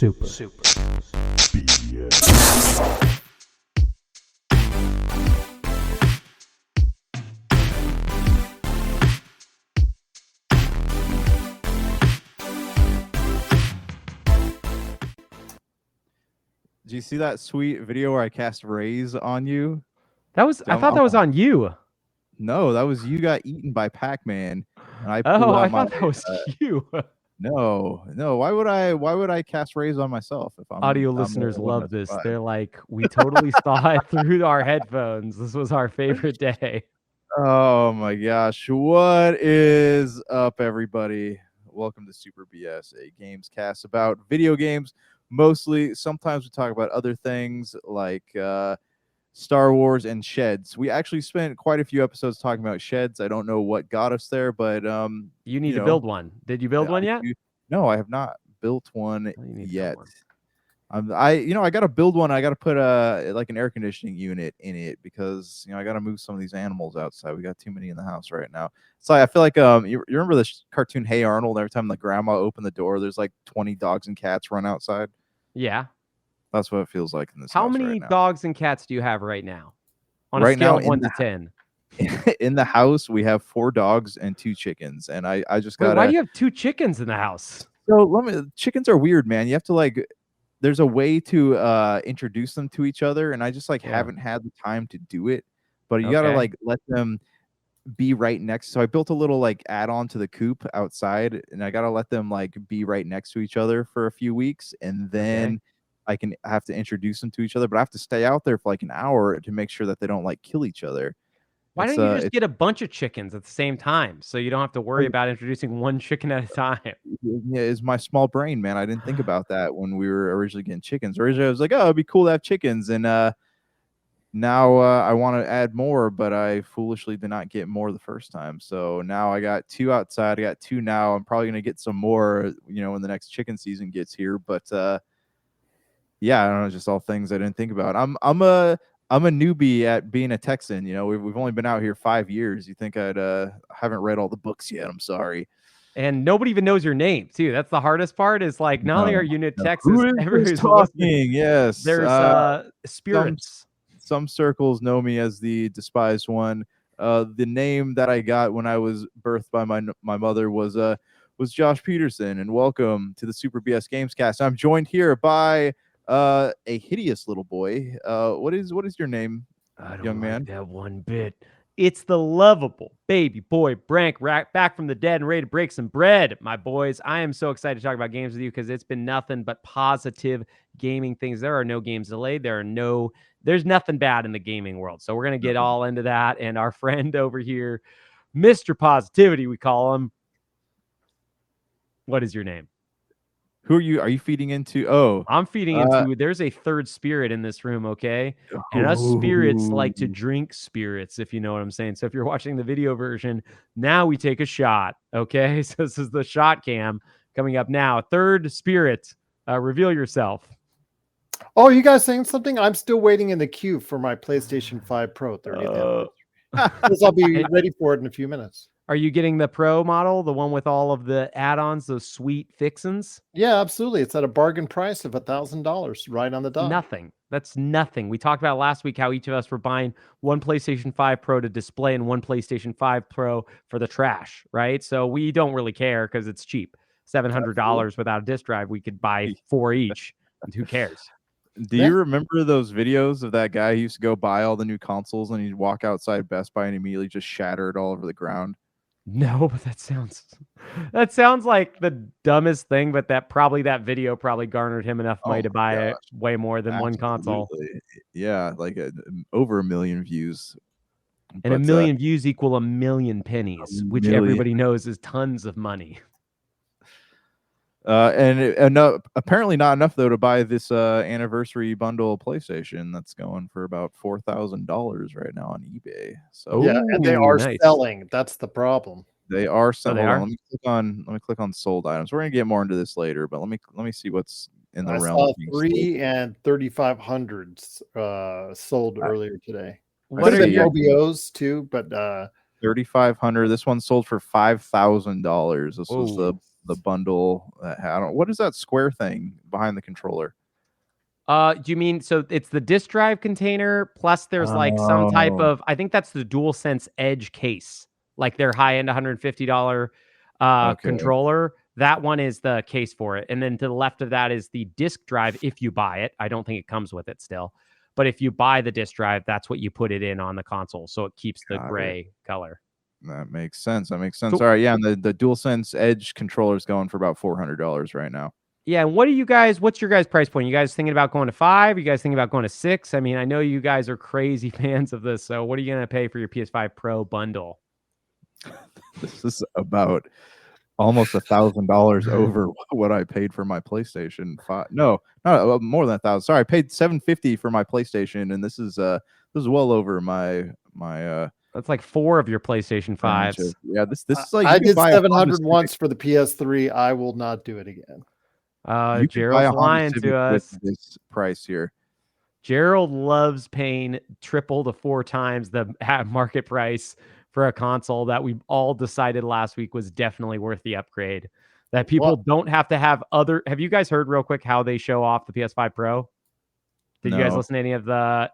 Super BS. Did you see that sweet video where I cast rays on you? That was I thought that was on you. No, that was you got eaten by Pac-Man. And I Oh, I thought that was you. No. Why would I cast rays on myself if I'm Audio listeners love this. They're like, we totally saw it through our headphones. This was our favorite day. Oh my gosh. What is up, everybody? Welcome to Super BS, a Gamescast about video games. Mostly, sometimes we talk about other things like Star Wars and sheds. We actually spent quite a few episodes talking about sheds. I don't know what got us there, but you need to build one. Did you build one yet? No, I have not built one yet. I got to build one. I got to put like an air conditioning unit in it because I got to move some of these animals outside. We got too many in the house right now. So I feel like you remember the cartoon Hey Arnold? Every time the grandma opened the door, there's like 20 dogs and cats run outside. Yeah. That's what it feels like in this house. How many right dogs and cats do you have right now? On right a scale now, of 1 to 10. In the house, we have 4 dogs and 2 chickens. And I just got. Why do you have 2 chickens in the house? So chickens are weird, man. You have to there's a way to introduce them to each other, and I just haven't had the time to do it. But you gotta let them be right next. So I built a little add-on to the coop outside, and I gotta let them be right next to each other for a few weeks, and then I have to introduce them to each other. But I have to stay out there for an hour to make sure that they don't kill each other. Why don't you just get a bunch of chickens at the same time so you don't have to worry about introducing one chicken at a time? Yeah, it's my small brain, man. I didn't think about that when we were originally getting chickens. Originally, I was like, oh, it'd be cool to have chickens. And now I want to add more, but I foolishly did not get more the first time. So now I got 2 outside. I got 2 now. I'm probably going to get some more, when the next chicken season gets here. But yeah, I don't know, just all things I didn't think about. I'm a newbie at being a Texan. We've only been out here 5 years. You think I'd haven't read all the books yet? I'm sorry. And nobody even knows your name too. That's the hardest part. Is not only are you in Texas, everybody's talking. Yes, there's spirits. Some circles know me as the despised one. The name that I got when I was birthed by my mother was Josh Peterson. And welcome to the Super BS Gamescast. I'm joined here by a hideous little boy. What is your name, young man? That one bit. It's the lovable baby boy Brank, back from the dead and ready to break some bread, my boys. I am so excited to talk about games with you because it's been nothing but positive gaming things. There are no games delayed. There's nothing bad in the gaming world. So we're gonna get all into that. And our friend over here, Mr. Positivity, we call him. What is your name? Who are you? Are you feeding into? Oh, I'm feeding into. There's a third spirit in this room, okay? And us spirits like to drink spirits, if you know what I'm saying. So if you're watching the video version, now we take a shot, okay? So this is the shot cam coming up now. Third spirit, reveal yourself. Oh, you guys saying something? I'm still waiting in the queue for my PlayStation 5 Pro 30th anniversary. I'll be ready for it in a few minutes. Are you getting the Pro model, the one with all of the add-ons, those sweet fixins? Yeah, absolutely. It's at a bargain price of $1,000 right on the dot. Nothing. That's nothing. We talked about last week how each of us were buying one PlayStation 5 Pro to display and one PlayStation 5 Pro for the trash, right? So we don't really care because it's cheap. $700 without a disk drive. We could buy 4 each. And who cares? Do you remember those videos of that guy who used to go buy all the new consoles and he'd walk outside Best Buy and immediately just shatter it all over the ground? No, but that sounds like the dumbest thing, but that video probably garnered him enough money to buy it way more than one console. Yeah, over 1 million views. And 1 million views equal 1 million pennies, which everybody knows is tons of money. And apparently not enough though to buy this anniversary bundle PlayStation that's going for about $4,000 right now on eBay. So yeah, and they are selling. That's the problem. They are selling. Let me click on sold items. We're gonna get more into this later, but let me see what's in the realm. I saw 3 and 3,500 sold earlier today. What are your OBOs too? But 3,500. This one sold for $5,000. This was the the bundle. I don't. What is that square thing behind the controller? Do you mean so it's the disk drive container plus there's like some type Oh. of I think that's the DualSense Edge case, like their high-end $150 Okay. controller. That one is the case for it. And then to the left of that is the disk drive if you buy it. I don't think it comes with it still. But if you buy the disk drive, that's what you put it in on the console. So it keeps the gray color. That makes sense. That makes sense. So- All right, yeah, and the DualSense Edge controller is going for about $400 right now. Yeah, and what's your guys' price point? You guys thinking about going to 5? You guys thinking about going to 6? I mean, I know you guys are crazy fans of this. So what are you going to pay for your PS5 Pro bundle? This is about almost $1,000 over what I paid for my PlayStation 5. No, more than 1,000. Sorry, I paid $750 for my PlayStation, and this is well over my That's like 4 of your PlayStation 5s. Yeah, this is like I did 700 Honda once for the PS3. I will not do it again. You can buy a Gerald's Honda lying Civic to us. with this price here. Gerald loves paying triple to 4 times the market price for a console that we all decided last week was definitely worth the upgrade. That people don't have to have other. Have you guys heard real quick how they show off the PS5 Pro? Did you guys listen to any of the?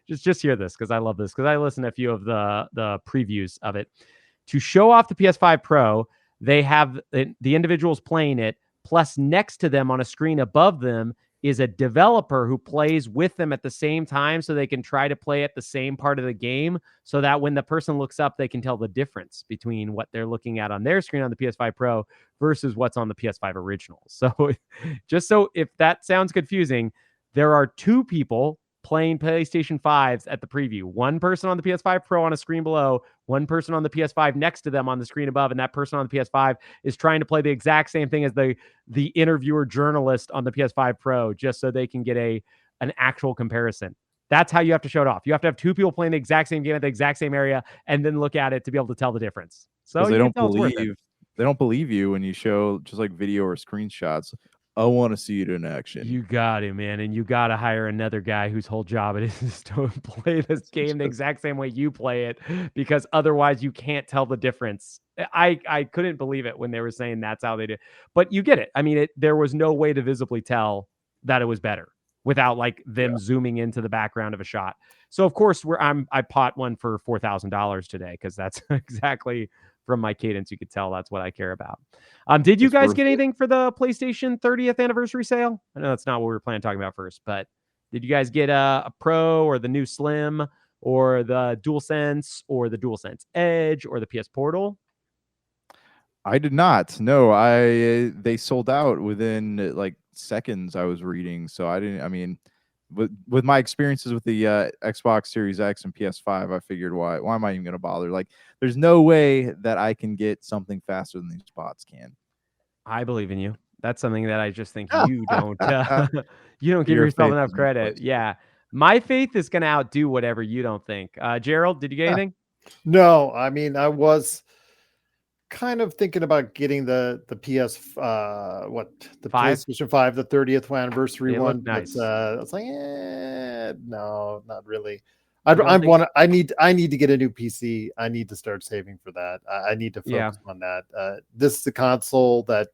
Just hear this because I love this because I listened to a few of the previews of it. To show off the PS5 Pro, they have the individuals playing it. Plus, next to them on a screen above them is a developer who plays with them at the same time so they can try to play at the same part of the game so that when the person looks up, they can tell the difference between what they're looking at on their screen on the PS5 Pro versus what's on the PS5 original. So just so if that sounds confusing, there are 2 people playing PlayStation 5s at the preview. One person on the PS5 Pro on a screen below, one person on the PS5 next to them on the screen above, and that person on the PS5 is trying to play the exact same thing as the interviewer journalist on the PS5 Pro, just so they can get an actual comparison. That's how you have to show it off. You have to have 2 people playing the exact same game at the exact same area, and then look at it to be able to tell the difference. So they don't believe you when you show just like video or screenshots. I want to see it in action. You got it, man. And you got to hire another guy whose whole job it is to play this game the exact same way you play it, because otherwise you can't tell the difference. I couldn't believe it when they were saying that's how they did. But you get it. I mean, there was no way to visibly tell that it was better without like them zooming into the background of a shot. So of course I bought one for $4,000 today because that's exactly from my cadence. You could tell that's what I care about. Did you guys get anything for the PlayStation 30th anniversary sale? I know that's not what we were planning on talking about first, but did you guys get a Pro or the new Slim or the DualSense or the DualSense Edge or the PS Portal? I did not. No, they sold out within like seconds. I was reading, so I didn't. I mean, with my experiences with the Xbox Series X and PS5, I figured why am I even going to bother? Like, there's no way that I can get something faster than these bots can. I believe in you. That's something that I just think you don't you don't give yourself enough credit. Yeah. My faith is going to outdo whatever you don't think. Gerald, did you get anything? No, I mean, I was kind of thinking about getting the PlayStation 5, the 30th anniversary one. Nice. But I was like, no, not really. I need to get a new PC. I need to start saving for that. I need to focus on that. This is the console that,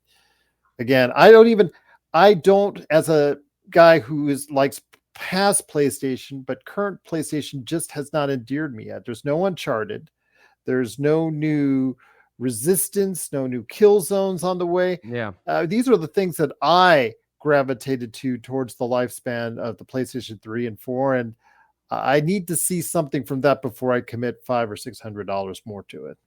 again, I don't as a guy who likes past PlayStation, but current PlayStation just has not endeared me yet. There's no Uncharted. There's no new Resistance, no new kill zones on the way. Yeah. These are the things that I gravitated towards the lifespan of the PlayStation 3 and 4. And I need to see something from that before I commit $500 or $600 more to it.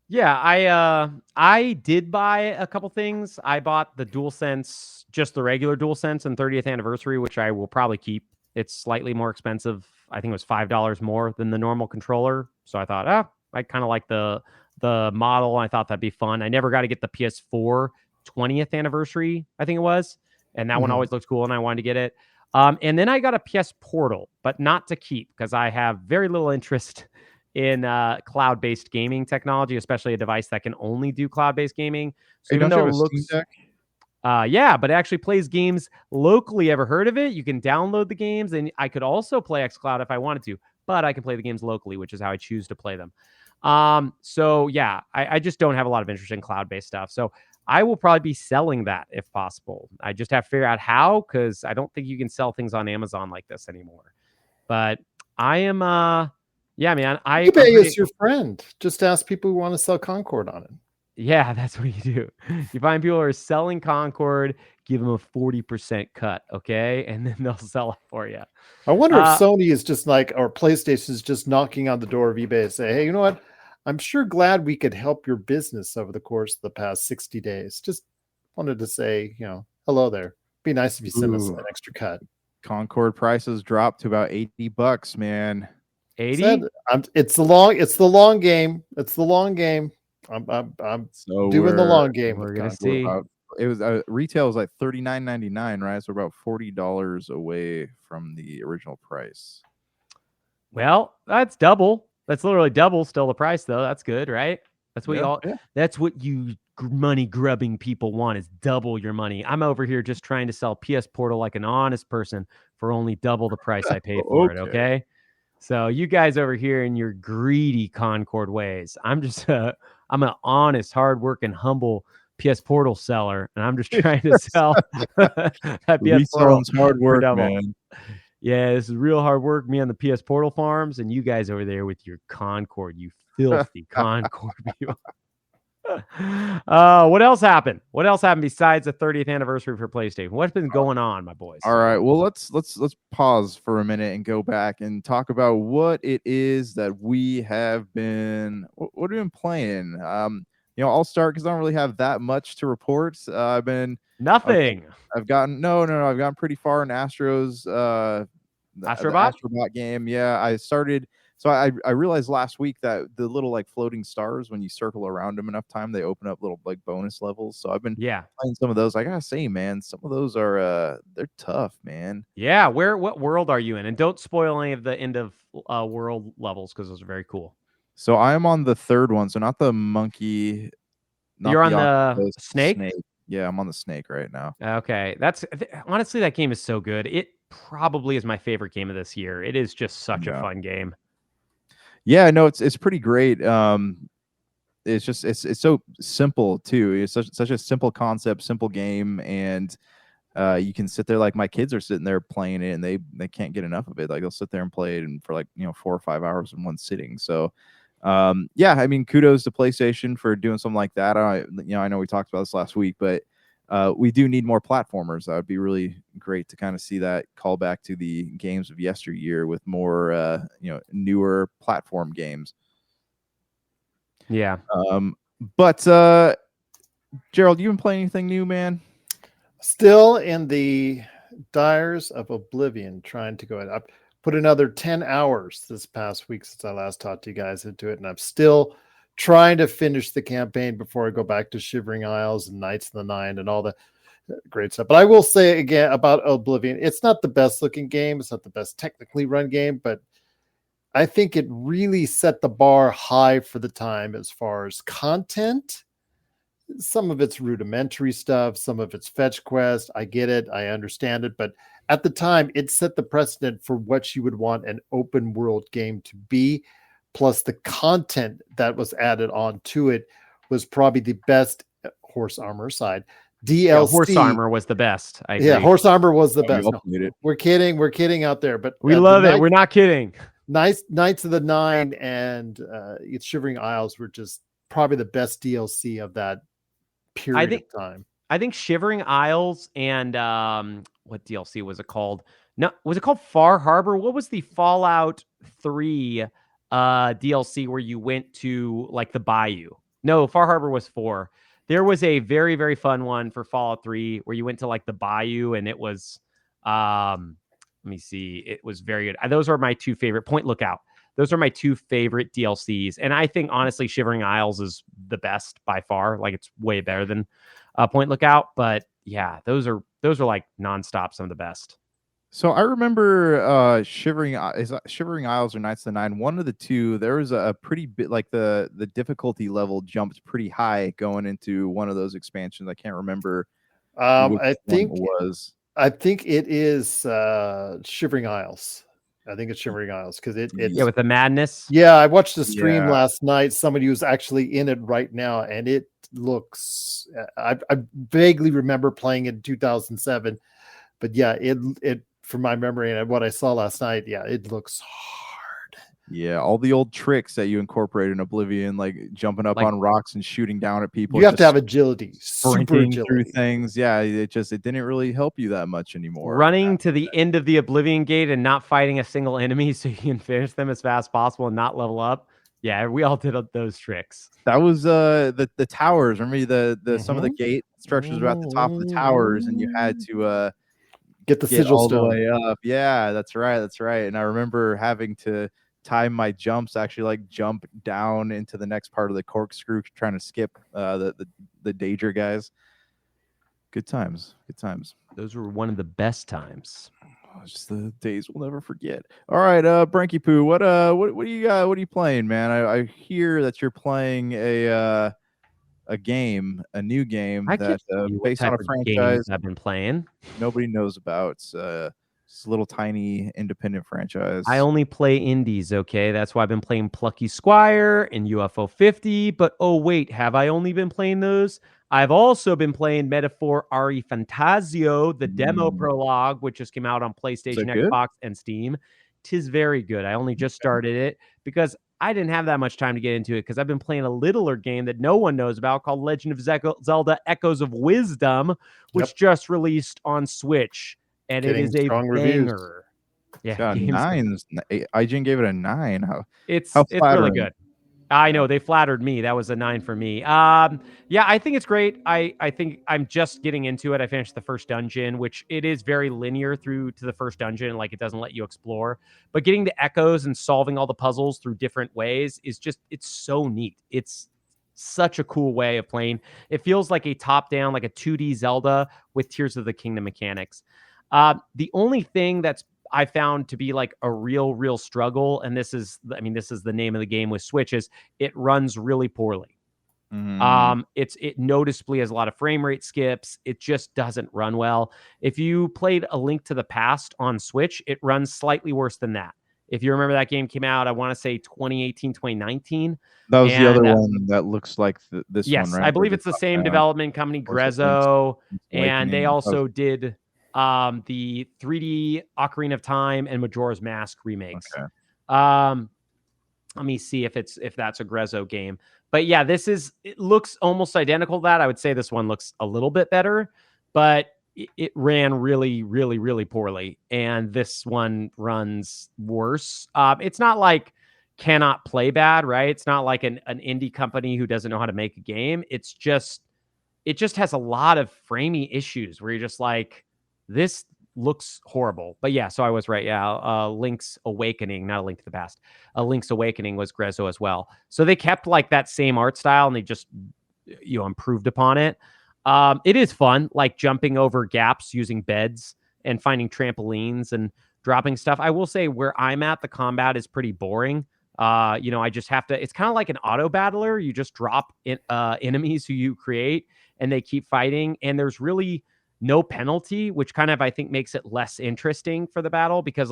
Yeah, I did buy a couple things. I bought the DualSense, just the regular DualSense and 30th anniversary, which I will probably keep. It's slightly more expensive. I think it was $5 more than the normal controller. So I thought, I kind of like the model. I thought that'd be fun. I never got to get the PS4 20th anniversary, I think it was. And that one always looked cool and I wanted to get it. And then I got a PS Portal, but not to keep because I have very little interest in cloud-based gaming technology, especially a device that can only do cloud-based gaming. So even though it looks, yeah, but it actually plays games locally. Ever heard of it? You can download the games, and I could also play xCloud if I wanted to, but I can play the games locally, which is how I choose to play them. So yeah, I just don't have a lot of interest in cloud-based stuff. So I will probably be selling that if possible. I just have to figure out how, because I don't think you can sell things on Amazon like this anymore. But I am yeah, man. eBay is your friend. Just ask people who want to sell Concord on it. Yeah, that's what you do. You find people who are selling Concord, give them a 40% cut, okay? And then they'll sell it for you. I wonder if Sony is just like, or PlayStation is just knocking on the door of eBay and say, hey, you know what? I'm sure glad we could help your business over the course of the past 60 days. Just wanted to say, hello there. Be nice if you send us an extra cut. Concord prices dropped to about $80, man. 80? It's the long game. It's the long game. I'm doing the long game. We're gonna see. It was retail was like $39.99, right? So about $40 away from the original price. Well, that's double. That's literally double still the price, though. That's good, right? That's what that's what you money grubbing people want, is double your money. I'm over here just trying to sell PS Portal like an honest person for only double the price I paid for it. Okay. So you guys over here in your greedy Concord ways. I'm just I'm an honest, hardworking, humble PS Portal seller, and I'm just trying to sell that PS Portal. Hard work, man. Yeah, this is real hard work. Me on the PS Portal farms, and you guys over there with your Concord, you filthy Concord people. What else happened? What else happened besides the 30th anniversary for PlayStation? What's been going on, my boys? All right. Well, let's pause for a minute and go back and talk about what it is that we have been. What have we been playing? I'll start because I don't really have that much to report. I've been nothing. I've gotten I've gotten pretty far in Astro's Astrobot game. Yeah, I started. So I realized last week that the little like floating stars, when you circle around them enough time, they open up little like bonus levels. So I've been playing some of those. I gotta say, man, some of those are they're tough, man. Yeah, what world are you in? And don't spoil any of the end of world levels, because those are very cool. So I am on the third one, so not the monkey. You're on the snake? Yeah, I'm on the snake right now. Okay, honestly, that game is so good. It probably is my favorite game of this year. It is just such a fun game. Yeah, no, it's pretty great. It's just it's so simple too. It's such a simple concept, simple game, and you can sit there, like my kids are sitting there playing it, and they can't get enough of it. Like they'll sit there and play it for like 4 or 5 hours in one sitting. So yeah, I mean, kudos to PlayStation for doing something like that. I know we talked about this last week, but we do need more platformers. That would be really great to kind of see that call back to the games of yesteryear with more newer platform games. Yeah. But Gerald, you been playing anything new, man? Still in the Dyers of Oblivion, trying to go ahead. I put another 10 hours this past week since I last talked to you guys into it, and I'm still trying to finish the campaign before I go back to Shivering Isles and Knights of the Nine and all the great stuff. But I will say again about Oblivion, it's not the best looking game. It's not the best technically run game, but I think it really set the bar high for the time as far as content. Some of it's rudimentary stuff, some of it's fetch quest. I get it. I understand it. But at the time, it set the precedent for what you would want an open world game to be. Plus the content that was added on to it was probably the best, horse armor aside. DLC. Yeah, horse armor was the best. I agree. Yeah, horse armor was the best. No, we're kidding out there, but we love it. We're not kidding. Knights of the Nine and Shivering Isles were just probably the best DLC of that period of time. I think Shivering Isles and what DLC was it called? No, was it called Far Harbor? What was the Fallout 3 DLC where you went to like the bayou? No, Far Harbor was 4. There was a very, very fun one for Fallout 3 where you went to like the bayou, and it was let me see, it was very good. Those are my two favorite. Point Lookout. Those are my two favorite DLCs. And I think honestly Shivering Isles is the best by far. Like it's way better than Point Lookout, but yeah, those are like nonstop some of the best. So I remember Shivering Isles or Knights of the Nine, one of the two. There was a pretty bit, like the difficulty level jumped pretty high going into one of those expansions. I can't remember. I think it is Shivering Isles. I think it's Shimmering Isles because it's with the madness. Yeah, I watched the stream last night. Somebody who's actually in it right now, and it looks. I vaguely remember playing it in 2007, but yeah, it from my memory and what I saw last night, yeah, it looks hard. Yeah, all the old tricks that you incorporate in Oblivion, like jumping up on rocks and shooting down at people. You have to have agility, super agility through things. Yeah, it didn't really help you that much anymore. Running to the end of the Oblivion Gate and not fighting a single enemy so you can finish them as fast as possible and not level up. Yeah, we all did those tricks. That was the towers. Remember the some of the gate structures were at the top of the towers, and you had to get the sigil all stone. the way up. Yeah, that's right. And I remember having to time my jumps, actually like jump down into the next part of the corkscrew, trying to skip the Daedra guys. Good times. Those were one of the best times. Just the days we'll never forget. All right, Branky Poo, what do you got? What are you playing, man? I hear that you're playing a new game that's based on a franchise I've been playing. Nobody knows about. It's a little tiny independent franchise. I only play indies, okay? That's why I've been playing Plucky Squire and UFO 50. But oh wait, have I only been playing those? I've also been playing Metaphor Ari Fantasio, the demo prologue, which just came out on PlayStation, Xbox, and Steam. 'Tis very good. I only just started it because I didn't have that much time to get into it because I've been playing a littler game that no one knows about called Legend of Zelda Echoes of Wisdom, which just released on Switch. And it is a banger. Yeah, nines. IGN gave it a 9. It's really good. I know they flattered me. That was a 9 for me. Yeah, I think it's great. I think I'm just getting into it. I finished the first dungeon, which it is very linear through to the first dungeon. Like it doesn't let you explore, but getting the echoes and solving all the puzzles through different ways is it's so neat. It's such a cool way of playing. It feels like a top-down, like a 2D Zelda with Tears of the Kingdom mechanics. The only thing that's I found to be like a real struggle, and this is the name of the game with Switch, is it runs really poorly. It noticeably has a lot of frame rate skips. It just doesn't run well. If you played A Link to the Past on Switch, it runs slightly worse than that. If you remember, that game came out, I want to say 2018, 2019. That was the other one that looks like this one, right? Yes, I believe it's the same development company, Grezzo, and they also did the 3D Ocarina of Time and Majora's Mask remakes. Okay. Let me see if that's a Grezzo game. But yeah, it looks almost identical to that. I would say this one looks a little bit better, but it ran really poorly. And this one runs worse. It's not like cannot play bad, right? It's not like an indie company who doesn't know how to make a game. It just has a lot of framey issues where you're just like, this looks horrible. But yeah, so I was right. Yeah, Link's Awakening, not A Link to the Past. Link's Awakening was Grezzo as well. So they kept like that same art style and they just improved upon it. It is fun, like jumping over gaps using beds and finding trampolines and dropping stuff. I will say where I'm at, the combat is pretty boring. I just have to. It's kind of like an auto battler. You just drop enemies who you create, and they keep fighting. And there's really no penalty, which kind of, I think, makes it less interesting for the battle because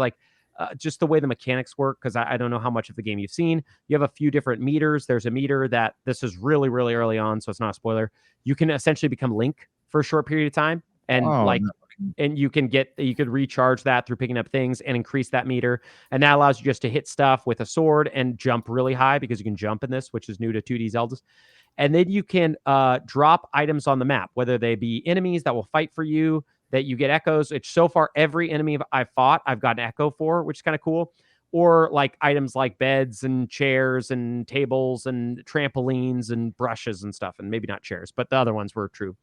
just the way the mechanics work, because I don't know how much of the game you've seen. You have a few different meters. There's a meter that this is really early on, so it's not a spoiler. You can essentially become Link for a short period of time. And and you could recharge that through picking up things and increase that meter. And that allows you just to hit stuff with a sword and jump really high because you can jump in this, which is new to 2D Zeldas. And then you can drop items on the map, whether they be enemies that will fight for you, that you get echoes. It's so far every enemy I've fought, I've got an echo for, which is kind of cool. Or like items like beds and chairs and tables and trampolines and brushes and stuff. And maybe not chairs, but the other ones were true.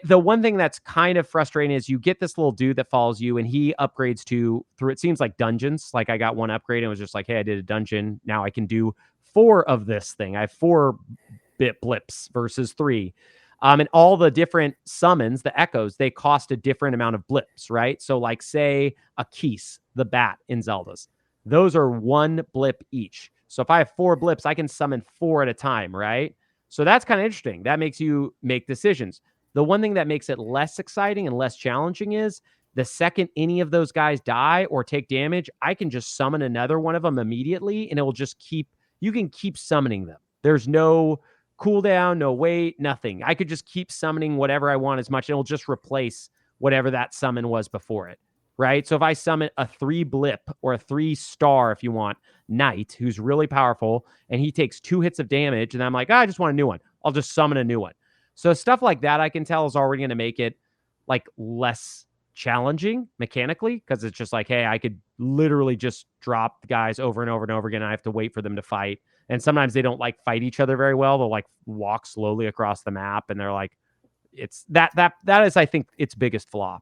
The one thing that's kind of frustrating is you get this little dude that follows you and he upgrades through it seems like dungeons. Like I got one upgrade and it was just like, hey, I did a dungeon. Now I can do 4 of this thing. I have 4-bit blips versus 3. And all the different summons, the echoes, they cost a different amount of blips, right? So like say a Keese, the bat in Zelda's. Those are 1 blip each. So if I have 4 blips, I can summon 4 at a time, right? So that's kind of interesting. That makes you make decisions. The one thing that makes it less exciting and less challenging is The second any of those guys die or take damage, I can just summon another one of them immediately, and it will just you can keep summoning them. There's no cooldown, no wait, nothing. I could just keep summoning whatever I want as much, and it'll just replace whatever that summon was before it, right? So if I summon a 3 blip or a 3 star, if you want, knight, who's really powerful, and he takes 2 hits of damage, and I'm like, I just want a new one. I'll just summon a new one. So stuff like that I can tell is already going to make it like less challenging mechanically, because it's just like, hey, I could literally just drop guys over and over and over again. I have to wait for them to fight. And sometimes they don't like fight each other very well. They'll like walk slowly across the map, and they're like, it's that is, I think, its biggest flaw.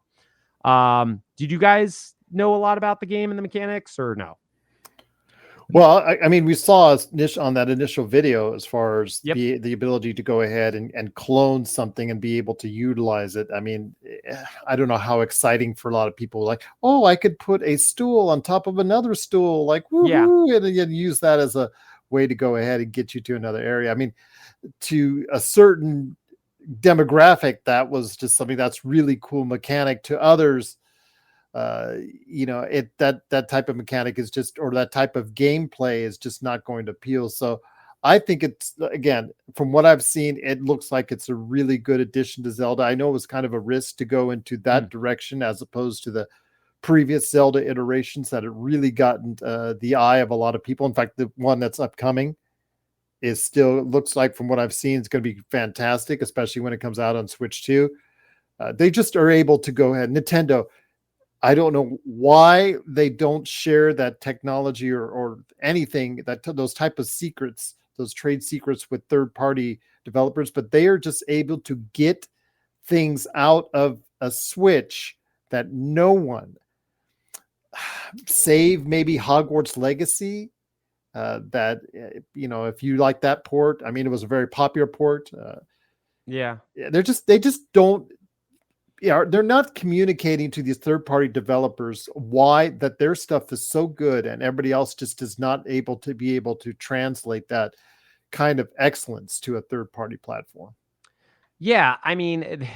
Did you guys know a lot about the game and the mechanics, or no? Well, I mean, we saw on that initial video as far as the ability to go ahead and clone something and be able to utilize it. I mean, I don't know how exciting for a lot of people. Like, oh, I could put a stool on top of another stool, like woohoo, and use that as a way to go ahead and get you to another area. I mean, to a certain demographic, that was just something that's really cool mechanic. To others, that type of mechanic is just, or that type of gameplay is just not going to appeal. So I think it's, again, from what I've seen, it looks like it's a really good addition to Zelda. I know it was kind of a risk to go into that direction as opposed to the previous Zelda iterations that had really gotten the eye of a lot of people. In fact, the one that's upcoming is still, looks like, from what I've seen, it's going to be fantastic, especially when it comes out on Switch 2. They just are able to go ahead. Nintendo, I don't know why they don't share that technology or anything, those type of secrets, those trade secrets with third-party developers, but they are just able to get things out of a Switch that no one, save maybe Hogwarts Legacy, that, if you like that port, I mean, it was a very popular port. They just don't, they're not communicating to these third-party developers why that their stuff is so good, and everybody else just is not able to translate that kind of excellence to a third-party platform. Yeah, I mean,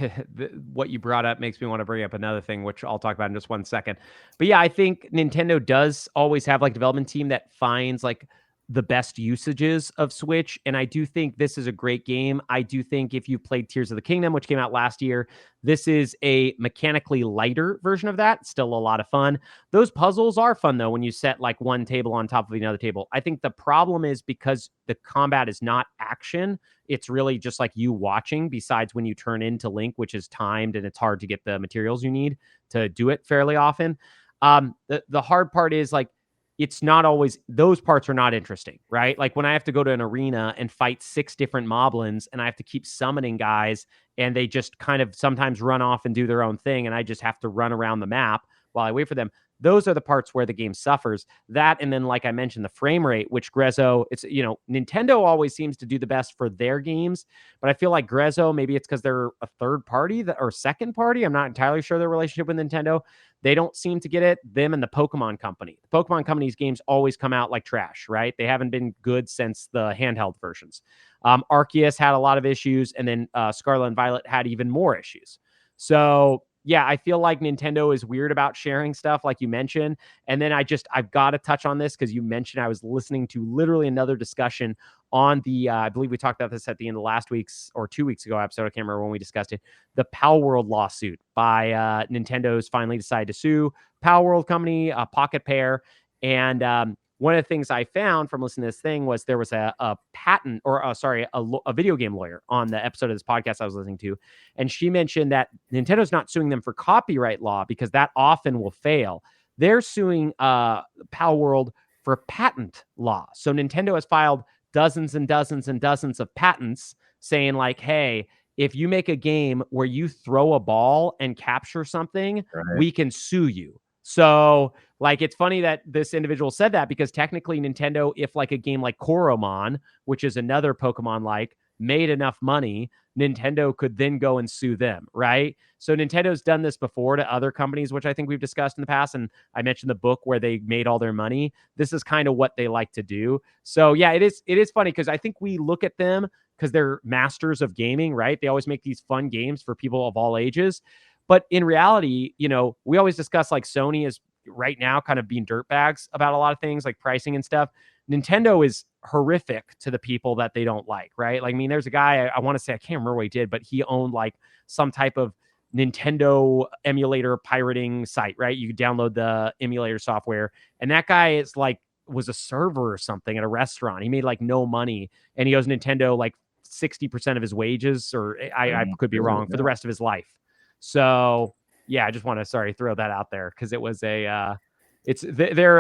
what you brought up makes me want to bring up another thing, which I'll talk about in just one second. But yeah, I think Nintendo does always have like a development team that finds like the best usages of Switch. And I do think this is a great game. I do think if you played Tears of the Kingdom, which came out last year, this is a mechanically lighter version of that. Still a lot of fun. Those puzzles are fun, though, when you set like one table on top of another table. I think the problem is because the combat is not action, it's really just like you watching, besides when you turn into Link, which is timed and it's hard to get the materials you need to do it fairly often. The hard part is like, it's not always, those parts are not interesting, right? Like when I have to go to an arena and fight 6 different moblins and I have to keep summoning guys and they just kind of sometimes run off and do their own thing, and I just have to run around the map while I wait for them. Those are the parts where the game suffers. That, and then, like I mentioned, the frame rate, which Grezzo, it's, Nintendo always seems to do the best for their games, but I feel like Grezzo, maybe it's because they're a third party or second party. I'm not entirely sure their relationship with Nintendo. They don't seem to get it. Them and the Pokemon Company. The Pokemon Company's games always come out like trash, right? They haven't been good since the handheld versions. Arceus had a lot of issues, and then Scarlet and Violet had even more issues. So yeah, I feel like Nintendo is weird about sharing stuff, like you mentioned. And then I've got to touch on this because you mentioned, I was listening to literally another discussion on the, I believe we talked about this at the end of last week's or 2 weeks ago episode. I can't remember when we discussed it. The Pal World lawsuit by Nintendo's finally decided to sue Pal World Company, Pocket Pair. And one of the things I found from listening to this thing was there was a patent, or a video game lawyer on the episode of this podcast I was listening to. And she mentioned that Nintendo's not suing them for copyright law because that often will fail. They're suing Pal World for patent law. So Nintendo has filed dozens and dozens and dozens of patents saying like, hey, if you make a game where you throw a ball and capture something, we can sue you. So, like, it's funny that this individual said that because technically Nintendo, if like a game like Koromon, which is another Pokemon-like, made enough money, Nintendo could then go and sue them, right? So Nintendo's done this before to other companies, which I think we've discussed in the past. And I mentioned the book where they made all their money. This is kind of what they like to do. So yeah, it is funny because I think we look at them because they're masters of gaming, right? They always make these fun games for people of all ages. But in reality, we always discuss like Sony is right now kind of being dirtbags about a lot of things like pricing and stuff. Nintendo is horrific to the people that they don't like, right? Like, I mean, there's a guy, I want to say, I can't remember what he did, but he owned like some type of Nintendo emulator pirating site, right? You download the emulator software, and that guy is like, was a server or something at a restaurant. He made like no money, and he owes Nintendo like 60% of his wages, or I could be wrong, for the rest of his life. So yeah, I just want to throw that out there because it was they're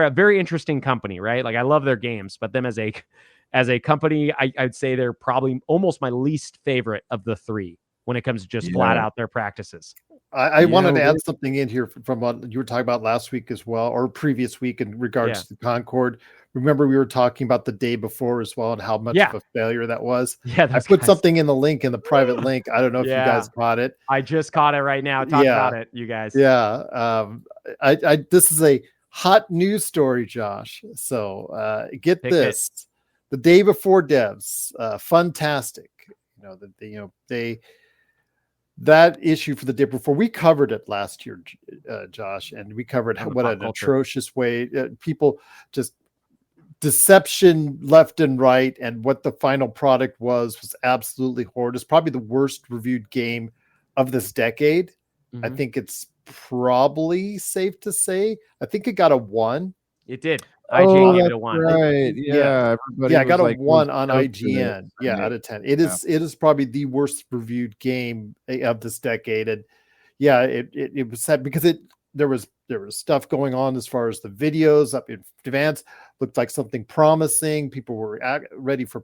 a very interesting company, right? Like I love their games, but them as a company, I'd say they're probably almost my least favorite of the three when it comes to just flat out their practices. I wanted to add something in here from what you were talking about last week as well, or previous week in regards to Concord. Remember, we were talking about the day before as well and how much of a failure that was. Yeah, I put something in the link, in the private link. I don't know if you guys caught it. I just caught it right now. Talk about it, you guys. Yeah. This is a hot news story, Josh. So get this. The day before devs, Funtastic. That issue for the day before, we covered it last year, Josh, and we covered what an atrocious way people just deception left and right, and what the final product was absolutely horrid. It's probably the worst reviewed game of this decade. I think it's probably safe to say. I think it got a 1. It did. IGN gave it a 1. Right. Yeah. I got a 1 on IGN. Out of 10. It is probably the worst reviewed game of this decade. And it was sad because there was stuff going on as far as the videos up in advance. Looked like something promising. People were ready for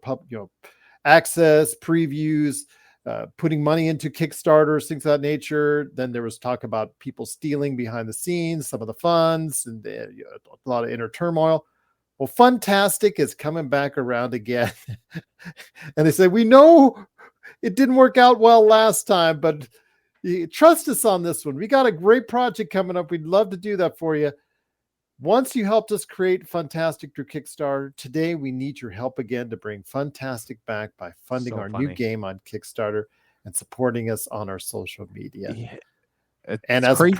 access, previews, putting money into Kickstarters, things of that nature. Then there was talk about people stealing behind the scenes some of the funds, and a lot of inner turmoil. Well, Funtastic is coming back around again. And they say, we know it didn't work out well last time, but trust us on this one. We got a great project coming up. We'd love to do that for you. Once you helped us create Funtastic through Kickstarter, today we need your help again to bring Funtastic back by funding our new game on Kickstarter and supporting us on our social media. Yeah. And as crazy,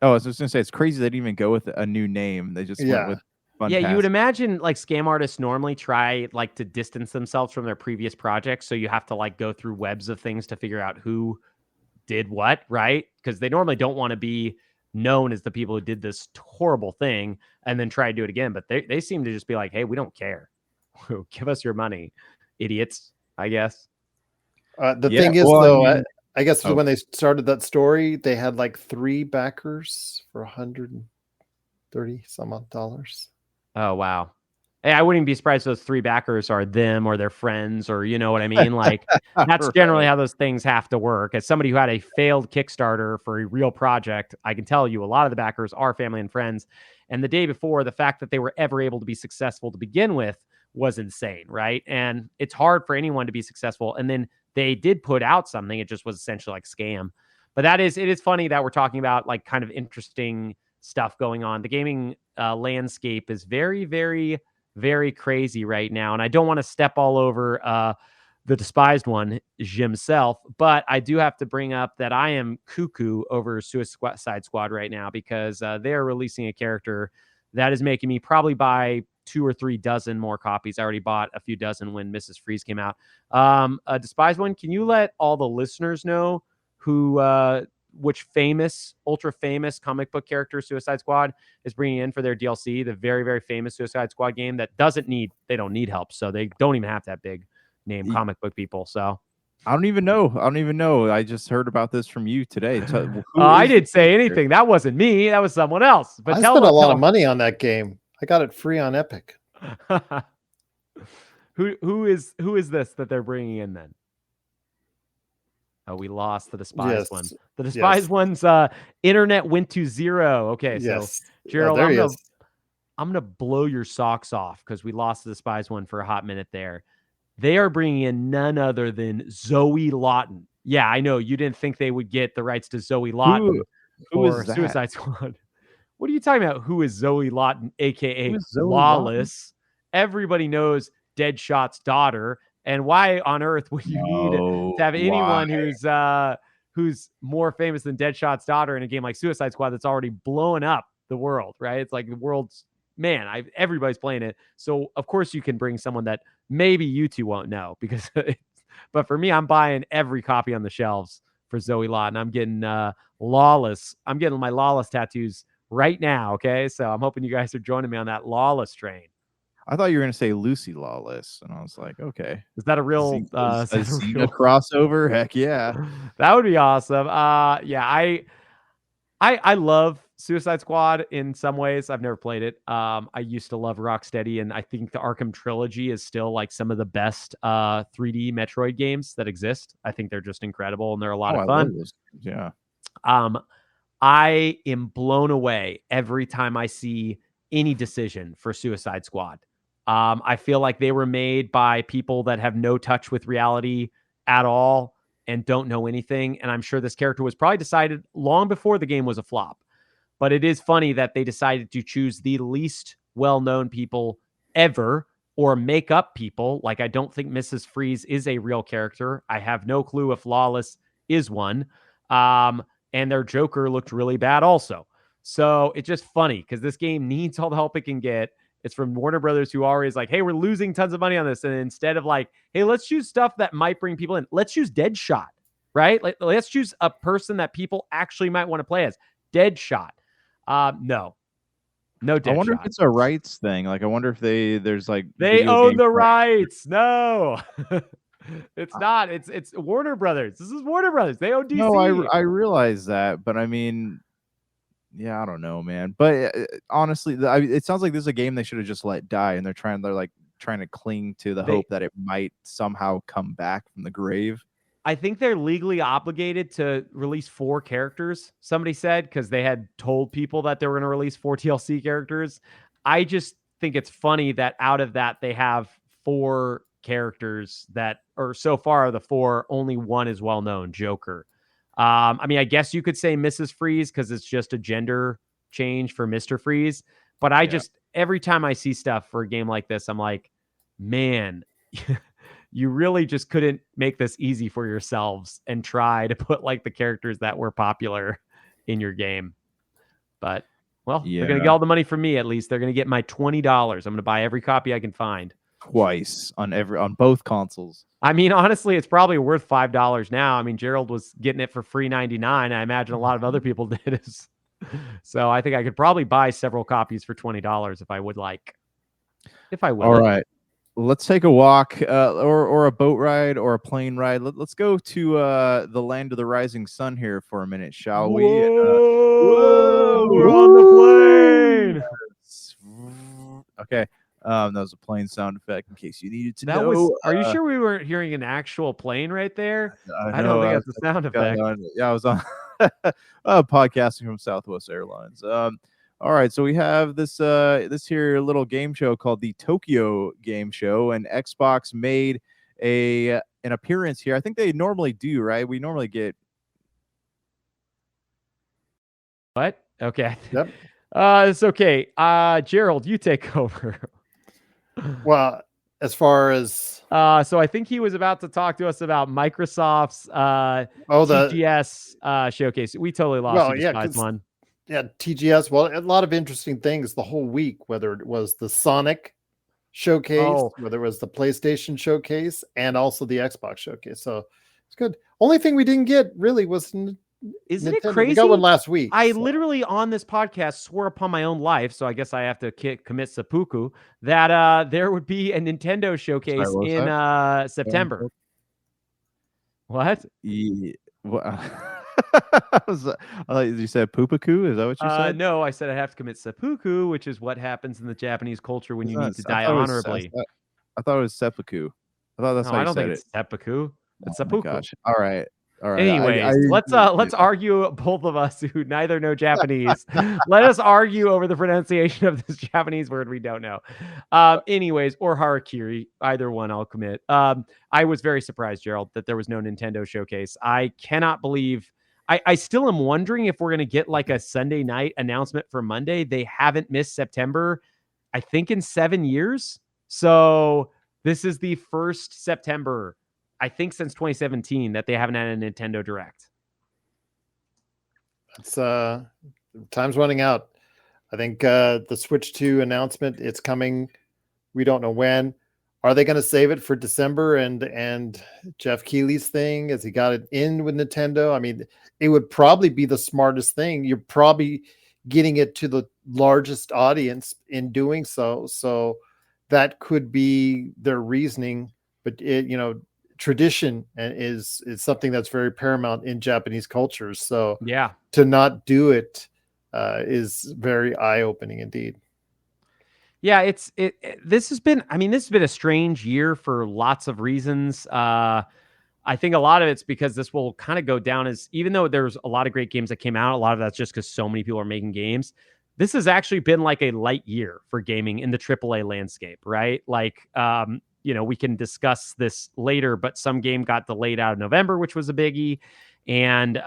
I was just going to say, it's crazy they didn't even go with a new name. They just went with Funtastic. Yeah, you would imagine like scam artists normally try like to distance themselves from their previous projects. So you have to like go through webs of things to figure out who did what, right? Because they normally don't want to be known as the people who did this horrible thing and then try to do it again. But they seem to just be like, hey, we don't care. Give us your money, idiots, I guess. The thing is, though, I guess when they started that story, they had like 3 backers for $130 some odd dollars. Oh, wow. Hey, I wouldn't even be surprised if those 3 backers are them or their friends, or you know what I mean? Like that's generally how those things have to work. As somebody who had a failed Kickstarter for a real project, I can tell you a lot of the backers are family and friends. And the day before, the fact that they were ever able to be successful to begin with was insane, right? And it's hard for anyone to be successful. And then they did put out something. It just was essentially like scam. But it is funny that we're talking about like kind of interesting stuff going on. The gaming landscape is very, very, very crazy right now. And I don't want to step all over the despised one himself, but I do have to bring up that I am cuckoo over Suicide Squad right now because they are releasing a character that is making me probably buy 2 or 3 dozen more copies. I already bought a few dozen when Mrs. Freeze came out. A despised one, can you let all the listeners know which ultra famous comic book character Suicide Squad is bringing in for their DLC, the very, very famous Suicide Squad game that they don't need help. So they don't even have that big name comic book people. So I don't even know. I just heard about this from you today. So, I didn't say anything. That wasn't me. That was someone else. But I spent a lot of money on that game. I got it free on Epic. Who is this that they're bringing in then? Oh, we lost the despised one. The despised one's internet went to 0. Okay, so Gerald, I'm gonna blow your socks off because we lost the despised one for a hot minute there. They are bringing in none other than Zoe Lawton. Yeah, I know you didn't think they would get the rights to Zoe Lawton for Suicide Squad. What are you talking about? Who is Zoe Lawton, aka Lawless? Everybody knows Deadshot's daughter. And why on earth would you need to have anyone who's who's more famous than Deadshot's daughter in a game like Suicide Squad that's already blowing up the world, right? It's like the world's man. Everybody's playing it, so of course you can bring someone that maybe you two won't know because. But for me, I'm buying every copy on the shelves for Zoe Law, and I'm getting Lawless. I'm getting my Lawless tattoos right now. Okay, so I'm hoping you guys are joining me on that Lawless train. I thought you were going to say Lucy Lawless, and I was like, okay. Is that a real is that a Xena crossover? Heck yeah. That would be awesome. Yeah, I love Suicide Squad in some ways. I've never played it. I used to love Rocksteady, and I think the Arkham trilogy is still like some of the best 3D Metroid games that exist. I think they're just incredible, and they're a lot of fun. Yeah. I am blown away every time I see any decision for Suicide Squad. I feel like they were made by people that have no touch with reality at all and don't know anything. And I'm sure this character was probably decided long before the game was a flop. But it is funny that they decided to choose the least well-known people ever or make up people. Like, I don't think Mrs. Freeze is a real character. I have no clue if Lawless is one. And their Joker looked really bad also. So it's just funny because this game needs all the help it can get. It's from Warner Brothers, who always like, hey, we're losing tons of money on this. And instead of like, hey, let's choose stuff that might bring people in. Let's choose Deadshot, right? Like, let's choose a person that people actually might want to play as. Deadshot. No Deadshot. I wonder if it's a rights thing. Like, I wonder if there's like they own the rights. No, it's not. It's Warner Brothers. This is Warner Brothers. They own DC. No, I realize that, but I mean, yeah, I don't know, man. But honestly, it sounds like this is a game they should have just let die, and they're trying to cling to the hope that it might somehow come back from the grave. I think they're legally obligated to release 4 characters, somebody said, because they had told people that they were going to release 4 TLC characters. I just think it's funny that out of that, they have 4 characters that, or so far of the 4, only one is well-known, Joker. I mean, I guess you could say Mrs. Freeze because it's just a gender change for Mr. Freeze. But every time I see stuff for a game like this, I'm like, man, you really just couldn't make this easy for yourselves and try to put like the characters that were popular in your game. But, well, they're going to get all the money from me, at least. They're going to get my $20. I'm going to buy every copy I can find. Twice on both consoles. I mean, honestly, it's probably worth $5 now. I mean, Gerald was getting it for free $99. I imagine a lot of other people did. So I think I could probably buy several copies for $20 if I would like. All right. Let's take a walk or a boat ride or a plane ride. Let's go to the land of the rising sun here for a minute, shall we? Whoa, we're on the plane. Okay. That was a plane sound effect in case you needed to know. Are you sure we weren't hearing an actual plane right there? I don't think that's a sound effect. Yeah, I was on podcasting from Southwest Airlines. All right, so we have this here little game show called the Tokyo Gameshow, and Xbox made an appearance here. I think they normally do, right? We normally get what? Okay. Yep. It's okay. Gerald, you take over. Well, as far as so I think he was about to talk to us about Microsoft's TGS showcase. We totally lost one. Yeah, TGS. Well, a lot of interesting things the whole week, whether it was the Sonic showcase, whether it was the PlayStation showcase, and also the Xbox showcase. So it's good. Only thing we didn't get really was Isn't Nintendo. it crazy? We got one last week. I literally on this podcast swore upon my own life, so I guess I have to commit seppuku, that there would be a Nintendo showcase in September. What? Yeah. I thought you said poopaku. Is that what you said? No, I said I have to commit seppuku, which is what happens in the Japanese culture when you need to die honorably. I thought it was seppuku. I thought that's how you said it. I don't think it's seppuku. It's seppuku. Gosh. All right. Anyways, let's argue, both of us who neither know Japanese. Let us argue over the pronunciation of this Japanese word we don't know. Anyways, or harakiri, either one I'll commit. I was very surprised, Gerald, that there was no Nintendo showcase. I cannot believe. I still am wondering if we're going to get like a Sunday night announcement for Monday. They haven't missed September, I think, in 7 years. So this is the first September, I think, since 2017 that they haven't had a Nintendo Direct. It's time's running out. I think the Switch 2 announcement, it's coming. We don't know when. Are they going to save it for December and Jeff Keighley's thing? Has he got it in with Nintendo? I mean, it would probably be the smartest thing. You're probably getting it to the largest audience in doing so. So that could be their reasoning. But tradition is something that's very paramount in Japanese culture. So Yeah. to not do it is very eye-opening indeed. Yeah, this has been a strange year for lots of reasons. I think a lot of it's because this will kind of go down as, even though there's a lot of great games that came out, a lot of that's just because so many people are making games. This has actually been like a light year for gaming in the AAA landscape, right? Like, we can discuss this later, but some game got delayed out of November, which was a biggie. And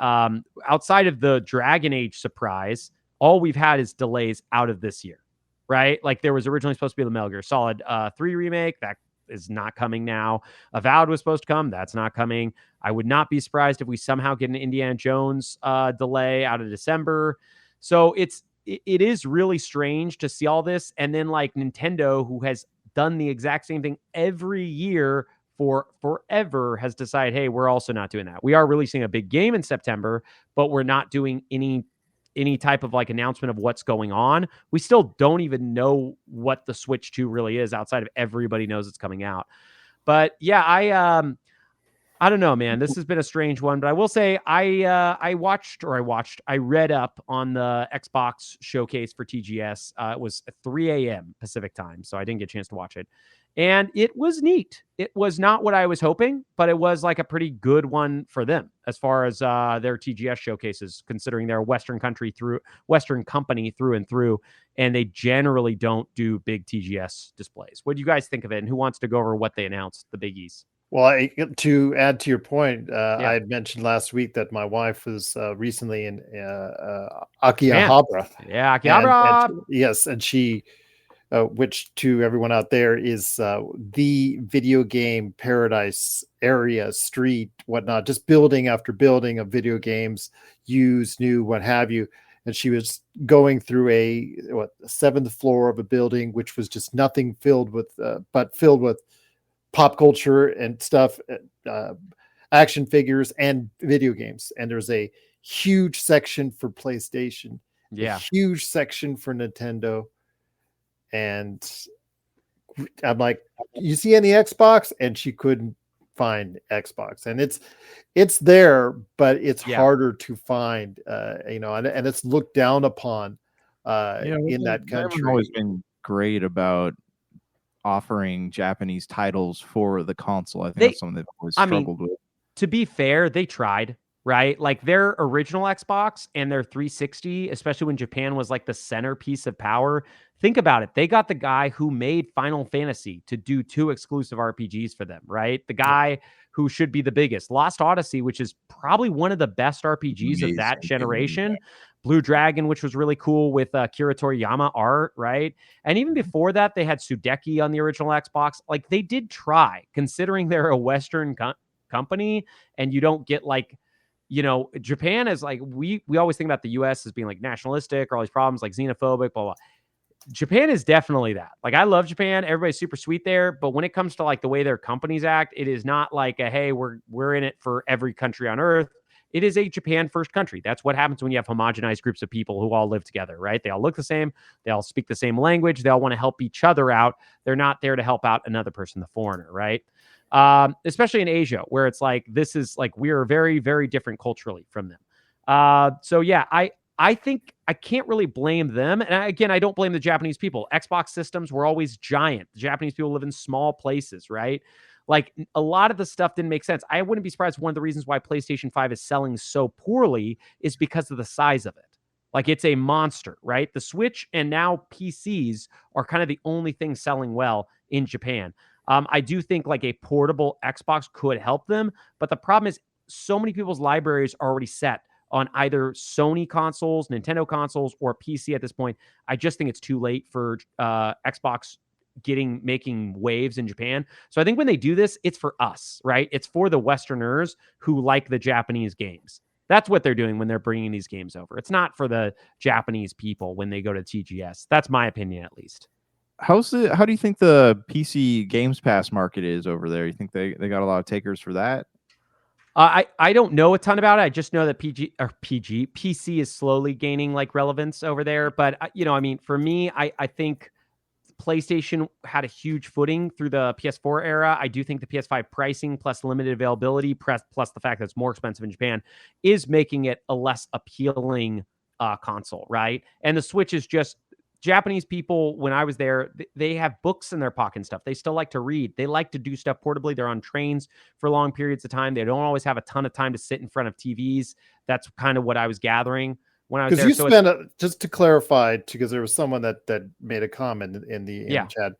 outside of the Dragon Age surprise, all we've had is delays out of this year, right? Like there was originally supposed to be the Metal Gear Solid 3 remake. That is not coming now. Avowed was supposed to come. That's not coming. I would not be surprised if we somehow get an Indiana Jones delay out of December. So it is really strange to see all this. And then like Nintendo, who has done the exact same thing every year for forever, has decided, hey, we're also not doing that. We are releasing a big game in September, but we're not doing any type of like announcement of what's going on. We still don't even know what the Switch 2 really is outside of everybody knows it's coming out. But yeah, I don't know, man. This has been a strange one, but I will say I read up on the Xbox showcase for TGS. It was at 3 a.m. Pacific time, so I didn't get a chance to watch it. And it was neat. It was not what I was hoping, but it was like a pretty good one for them as far as their TGS showcases, considering they're a Western company through and through, and they generally don't do big TGS displays. What do you guys think of it? And who wants to go over what they announced, the biggies? Well, to add to your point, I had mentioned last week that my wife was recently in Akihabara. Yeah, Akihabara. And she, which to everyone out there is the video game paradise area, street, whatnot, just building after building of video games, used, new, what have you. And she was going through a 7th floor of a building, which was just nothing filled with pop culture and stuff, action figures and video games. And there's a huge section for PlayStation, a huge section for Nintendo. And I'm like, you see any Xbox? And she couldn't find Xbox. And it's there, but it's harder to find, and it's looked down upon in that country. They've always been great about offering Japanese titles for the console. I think that's something they've always struggled with. To be fair, they tried, right? Like their original Xbox and their 360, especially when Japan was like the centerpiece of power. Think about it. They got the guy who made Final Fantasy to do 2 exclusive RPGs for them, right? The guy who should be the biggest. Lost Odyssey, which is probably one of the best RPGs of that generation. Blue Dragon, which was really cool with Akira Toriyama art, right? And even before that, they had Sudeki on the original Xbox. Like they did try, considering they're a Western company, and you don't get like, Japan is like, we always think about the US as being like nationalistic or all these problems like xenophobic, blah, blah. Japan is definitely that. Like, I love Japan. Everybody's super sweet there. But when it comes to like the way their companies act, it is not like hey, we're in it for every country on earth. It is a Japan first country. That's what happens when you have homogenized groups of people who all live together, right? They all look the same. They all speak the same language. They all want to help each other out. They're not there to help out another person, the foreigner, right? Especially in Asia, where it's like, this is like, we are very, very different culturally from them. So yeah, I think I can't really blame them. And again, I don't blame the Japanese people. Xbox systems were always giant. The Japanese people live in small places, right? Like a lot of the stuff didn't make sense. I wouldn't be surprised. One of the reasons why PlayStation 5 is selling so poorly is because of the size of it. Like it's a monster, right? The Switch and now PCs are kind of the only thing selling well in Japan. I do think like a portable Xbox could help them. But the problem is so many people's libraries are already set on either Sony consoles, Nintendo consoles, or PC at this point. I just think it's too late for Xbox making waves in Japan. So I think when they do this, it's for us, right? It's for the Westerners who like the Japanese games. That's what they're doing when they're bringing these games over. It's not for the Japanese people when they go to TGS. That's my opinion, at least. How do you think the PC Games Pass market is over there? You think they got a lot of takers for that? I don't know a ton about it. I just know that PC is slowly gaining like relevance over there. But I mean, for me, I think PlayStation had a huge footing through the PS4 era. I do think the PS5 pricing plus limited availability, plus the fact that it's more expensive in Japan, is making it a less appealing console, right? And the Switch is just Japanese people. When I was there, they have books in their pocket and stuff. They still like to read. They like to do stuff portably. They're on trains for long periods of time. They don't always have a ton of time to sit in front of TVs. That's kind of what I was gathering when I was there. Because you spent just to clarify, because there was someone that made a comment in the chat.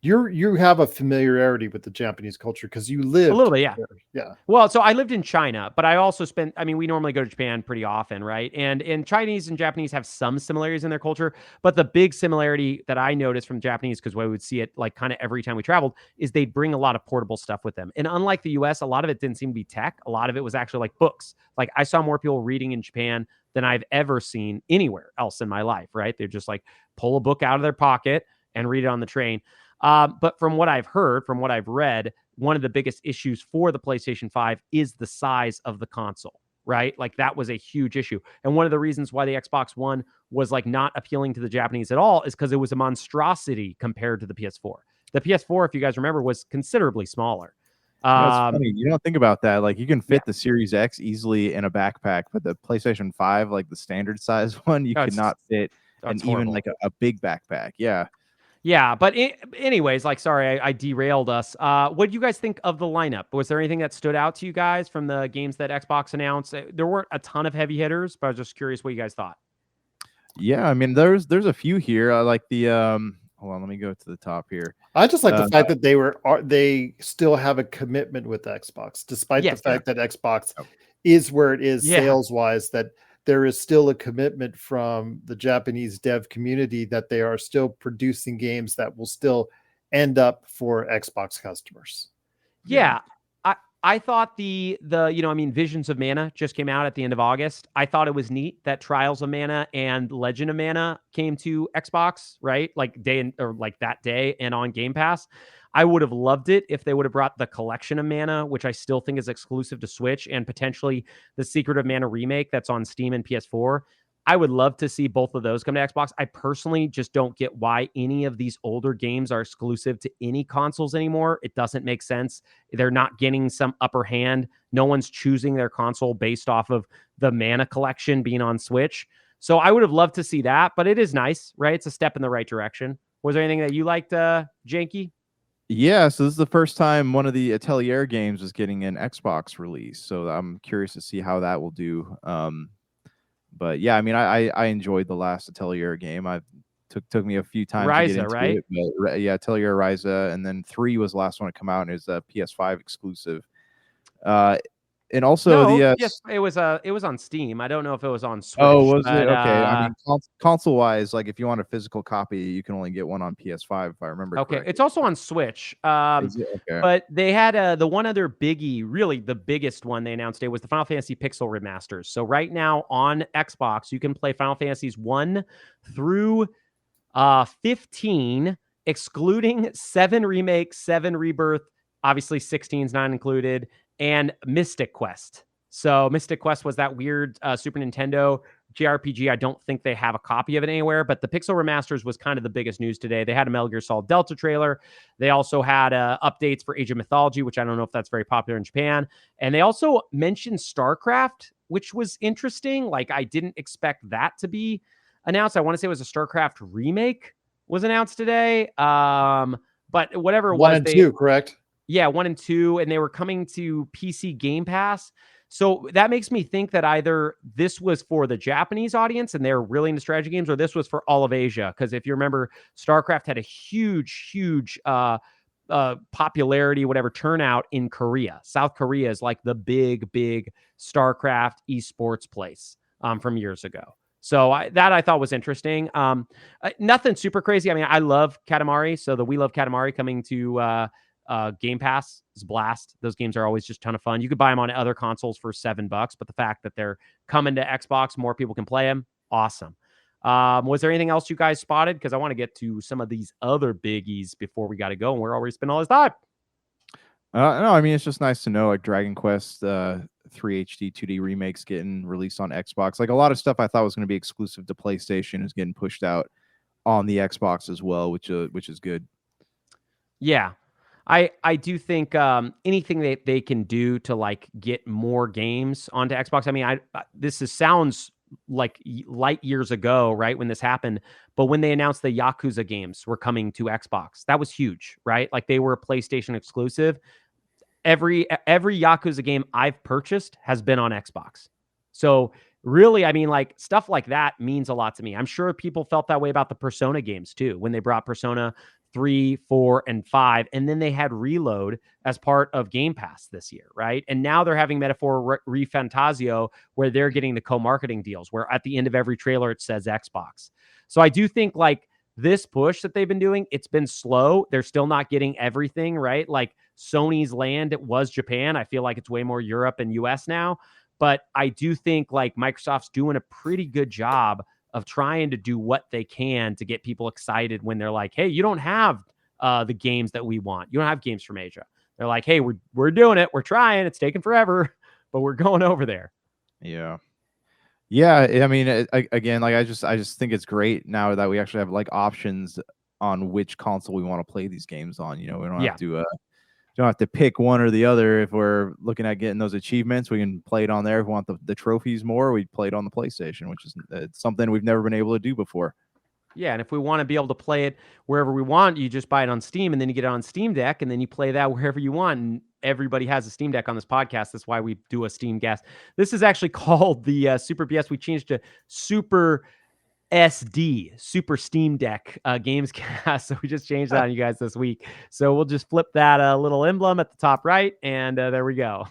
You have a familiarity with the Japanese culture because you lived a little bit, there. Yeah. Well, so I lived in China, but I also spent. I mean, we normally go to Japan pretty often, right? And Chinese and Japanese have some similarities in their culture, but the big similarity that I noticed from Japanese, because we would see it like kind of every time we traveled, is they'd bring a lot of portable stuff with them. And unlike the U.S., a lot of it didn't seem to be tech. A lot of it was actually like books. Like I saw more people reading in Japan than I've ever seen anywhere else in my life. Right? They're just like pull a book out of their pocket and read it on the train. But from what I've heard, from what I've read, one of the biggest issues for the PlayStation 5 is the size of the console, right? Like that was a huge issue. And one of the reasons why the Xbox One was like not appealing to the Japanese at all is because it was a monstrosity compared to the PS4. The PS4, if you guys remember, was considerably smaller. That's funny. You don't think about that. Like you can fit the Series X easily in a backpack, but the PlayStation 5, like the standard size one, you could not fit even like a big backpack. Yeah. Yeah, but anyways, like, sorry, I derailed us. What do you guys think of the lineup? Was there anything that stood out to you guys from the games that Xbox announced? There weren't a ton of heavy hitters, but I was just curious what you guys thought. Yeah, I mean, there's a few here. I like the hold on, let me go to the top here. I just like the fact that they still have a commitment with Xbox, despite the fact that Xbox is where it is sales wise. That there is still a commitment from the Japanese dev community that they are still producing games that will still end up for Xbox customers. Yeah. I thought the Visions of Mana just came out at the end of August. I thought it was neat that Trials of Mana and Legend of Mana came to Xbox, right? Like that day and on Game Pass. I would have loved it if they would have brought the Collection of Mana, which I still think is exclusive to Switch, and potentially the Secret of Mana remake that's on Steam and PS4. I would love to see both of those come to Xbox. I personally just don't get why any of these older games are exclusive to any consoles anymore. It doesn't make sense. They're not getting some upper hand. No one's choosing their console based off of the Mana collection being on Switch. So I would have loved to see that, but it is nice, right? It's a step in the right direction. Was there anything that you liked, Janky? Yeah, so this is the first time one of the Atelier games is getting an Xbox release. So I'm curious to see how that will do. But yeah, I mean, I enjoyed the last Atelier game. I took me a few times to get into it. But yeah, Atelier Ryza, and then 3 was the last one to come out, and it was a PS5 exclusive. And also it was on Steam. I don't know if it was on Switch. Oh, was it? Okay. I mean, console wise, like if you want a physical copy, you can only get one on PS5 if I remember correctly. It's also on Switch. Is it? Okay. But they had the one other biggie, really the biggest one they announced today was the Final Fantasy Pixel remasters. So right now on Xbox, you can play Final Fantasies 1 through 15, excluding 7 Remake, 7 Rebirth, obviously 16's not included, and Mystic Quest. So Mystic Quest was that weird Super Nintendo JRPG. I don't think they have a copy of it anywhere, but the Pixel Remasters was kind of the biggest news today. They had a Metal Gear Solid Delta trailer. They also had updates for Age of Mythology, which I don't know if that's very popular in Japan. And they also mentioned StarCraft, which was interesting. Like, I didn't expect that to be announced. I want to say it was a StarCraft remake was announced today. But whatever it was. 1 and 2, correct? Yeah, 1 and 2, and they were coming to PC Game Pass. So that makes me think that either this was for the Japanese audience and they're really into strategy games, or this was for all of Asia. Because if you remember, StarCraft had a huge popularity, turnout in Korea. South Korea is like the big StarCraft esports place from years ago. So I thought was interesting. Nothing super crazy. I mean, I love Katamari. So the We Love Katamari coming to Game Pass is a blast. Those games are always just a ton of fun. You could buy them on other consoles for $7, but the fact that they're coming to Xbox, more people can play them. Awesome. Was there anything else you guys spotted? Because I want to get to some of these other biggies before we got to go, and we're already spending all this time. No, I mean, it's just nice to know like Dragon Quest 3 HD 2D remakes getting released on Xbox. Like a lot of stuff I thought was going to be exclusive to PlayStation is getting pushed out on the Xbox as well, which is good. Yeah. I do think anything that they can do to like get more games onto Xbox. I mean, sounds like light years ago, right, when this happened, but when they announced the Yakuza games were coming to Xbox, that was huge, right? Like they were a PlayStation exclusive. Every Yakuza game I've purchased has been on Xbox. So really, I mean, like stuff like that means a lot to me. I'm sure people felt that way about the Persona games too, when they brought Persona 3, 4, and 5, and then they had Reload as part of Game Pass this year, right? And now they're having Metaphor ReFantazio, where they're getting the co-marketing deals, where at the end of every trailer it says Xbox. So I do think like this push that they've been doing, it's been slow. They're still not getting everything, right? Like Sony's land, it was Japan. I feel like it's way more Europe and US now. But I do think like Microsoft's doing a pretty good job of trying to do what they can to get people excited when they're like, hey, you don't have the games that we want. You don't have games from Asia. They're like, hey, we're doing it. We're trying. It's taking forever, but we're going over there. Yeah. Yeah. I mean, again, like I just think it's great now that we actually have like options on which console we want to play these games on. You know, we don't have to don't have to pick one or the other. If we're looking at getting those achievements, we can play it on there. If we want the trophies more, we play it on the PlayStation, which is something we've never been able to do before. Yeah, and if we want to be able to play it wherever we want, you just buy it on Steam, and then you get it on Steam Deck, and then you play that wherever you want. And everybody has a Steam Deck on this podcast. That's why we do a Steam Cast. This is actually called the Super BS. We changed to Super SD, Super Steam Deck Gamescast. So we just changed that on you guys this week. So we'll just flip that little emblem at the top right, and there we go.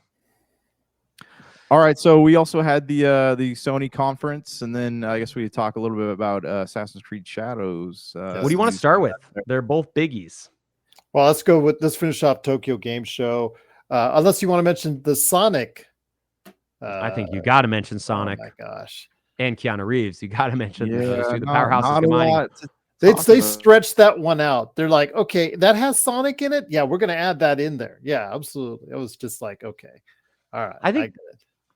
All right, so we also had the Sony conference, and then I guess we could talk a little bit about Assassin's Creed Shadows. What do you want to start with? They're both biggies. Well, let's finish off Tokyo Game Show. Unless you want to mention the Sonic. I think you got to mention Sonic. Oh my gosh. And Keanu Reeves. You got to mention the powerhouse of mining. They stretched that one out. They're like, okay, that has Sonic in it. Yeah, we're going to add that in there. Yeah, absolutely. It was just like, okay, all right. I think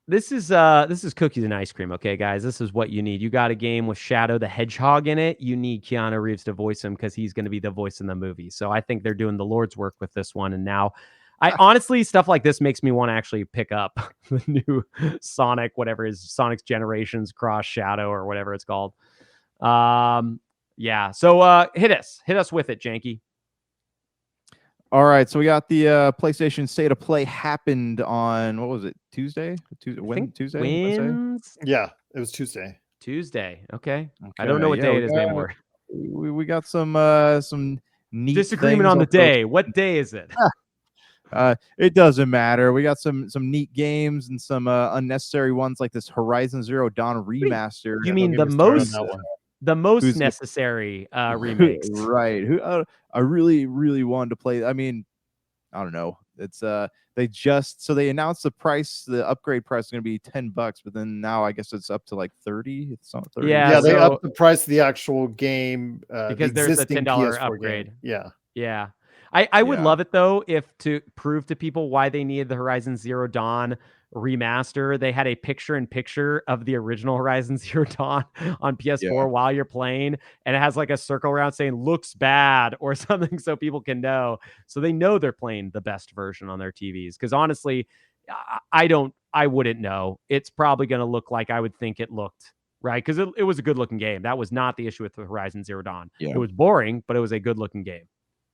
this is cookies and ice cream. Okay, guys, this is what you need. You got a game with Shadow the Hedgehog in it. You need Keanu Reeves to voice him because he's going to be the voice in the movie. So I think they're doing the Lord's work with this one. And now, I honestly, stuff like this makes me want to actually pick up the new Sonic, whatever is Sonic's Generations Cross Shadow or whatever it's called. Yeah. So hit us with it, Janky. All right, so we got the PlayStation State of Play happened on, what was it, Tuesday? Tuesday? Yeah, it was Tuesday. Okay. I don't know what day it is anymore. We got some neat disagreement on the day. What day is it? It doesn't matter. We got some neat games and some unnecessary ones like this Horizon Zero Dawn remaster. You mean the most necessary remakes? Right. I really wanted to play. I mean, I don't know. It's they announced the upgrade price is going to be $10, but then now I guess it's up to like 30. It's not 30. Yeah, they upped the price of the actual game because there's a $10 upgrade. Game. Yeah. I would love it though if to prove to people why they needed the Horizon Zero Dawn remaster, they had a picture-in-picture of the original Horizon Zero Dawn on PS4 while you're playing, and it has like a circle around saying "looks bad" or something, so people can know, so they know they're playing the best version on their TVs. Because honestly, I wouldn't know. It's probably going to look like I would think it looked, right? Because it was a good-looking game. That was not the issue with the Horizon Zero Dawn. It was boring, but it was a good-looking game.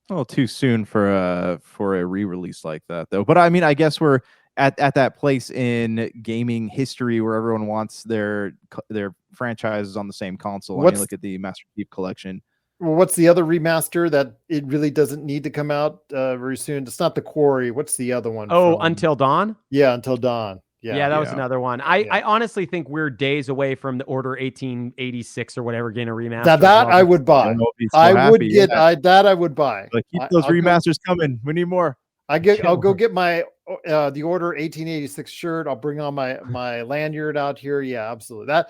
A little too soon for a re-release like that, though. But I mean, I guess we're at that place in gaming history where everyone wants their franchises on the same console. I mean, look at the Master Chief Collection. Well, what's the other remaster that it really doesn't need to come out very soon? It's not the Quarry. What's the other one? Oh, Until Dawn? Yeah, Until Dawn. Yeah, that was another one. I honestly think we're days away from the Order 1886 or whatever getting a remaster. That I would buy. I would buy. Like, keep those remasters coming. We need more. I'll go get my the Order 1886 shirt. I'll bring on my lanyard out here. Yeah, absolutely.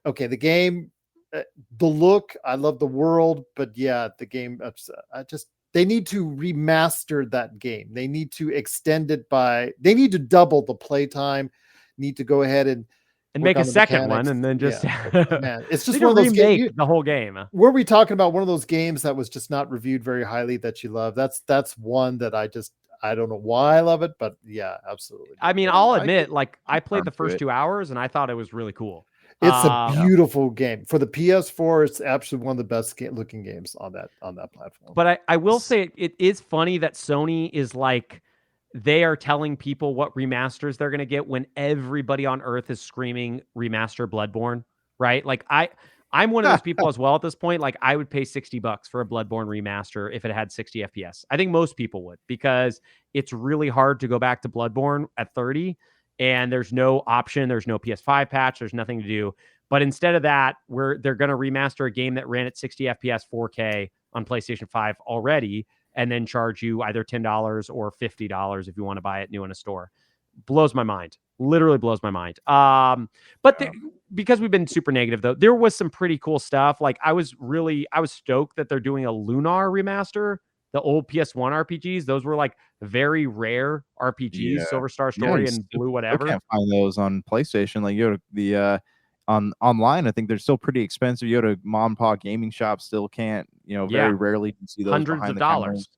The game, the look, I love the world, but yeah, the game, they need to remaster that game. They need to extend it they need to double the playtime. Need to go ahead and make a second one, and then just man, it's just one of those games. The whole game. Were we talking about one of those games that was just not reviewed very highly that you love? That's one that I don't know why I love it, but yeah, absolutely. I mean, I'll admit, I played the first 2 hours and I thought it was really cool. It's a beautiful game for the PS4. It's absolutely one of the best looking games on that platform. But I will say it is funny that Sony is they are telling people what remasters they're going to get when everybody on earth is screaming remaster Bloodborne, right? I'm one of those people as well at this point. I would pay $60 for a Bloodborne remaster if it had 60 FPS. I think most people would, because it's really hard to go back to Bloodborne at 30 and there's no option. There's no PS5 patch. There's nothing to do. But instead of that, they're going to remaster a game that ran at 60 FPS 4K on PlayStation 5 already, and then charge you either $10 or $50 if you want to buy it new in a store. Blows my mind. Literally blows my mind. Because we've been super negative, though, there was some pretty cool stuff. I was stoked that they're doing a Lunar remaster. The old PS1 RPGs, those were very rare RPGs, Silver Star Story and Blue whatever. You can't find those on PlayStation. You go to online, I think they're still pretty expensive. You go to mom and pop gaming shops, still can't, very rarely can see those hundreds of dollars.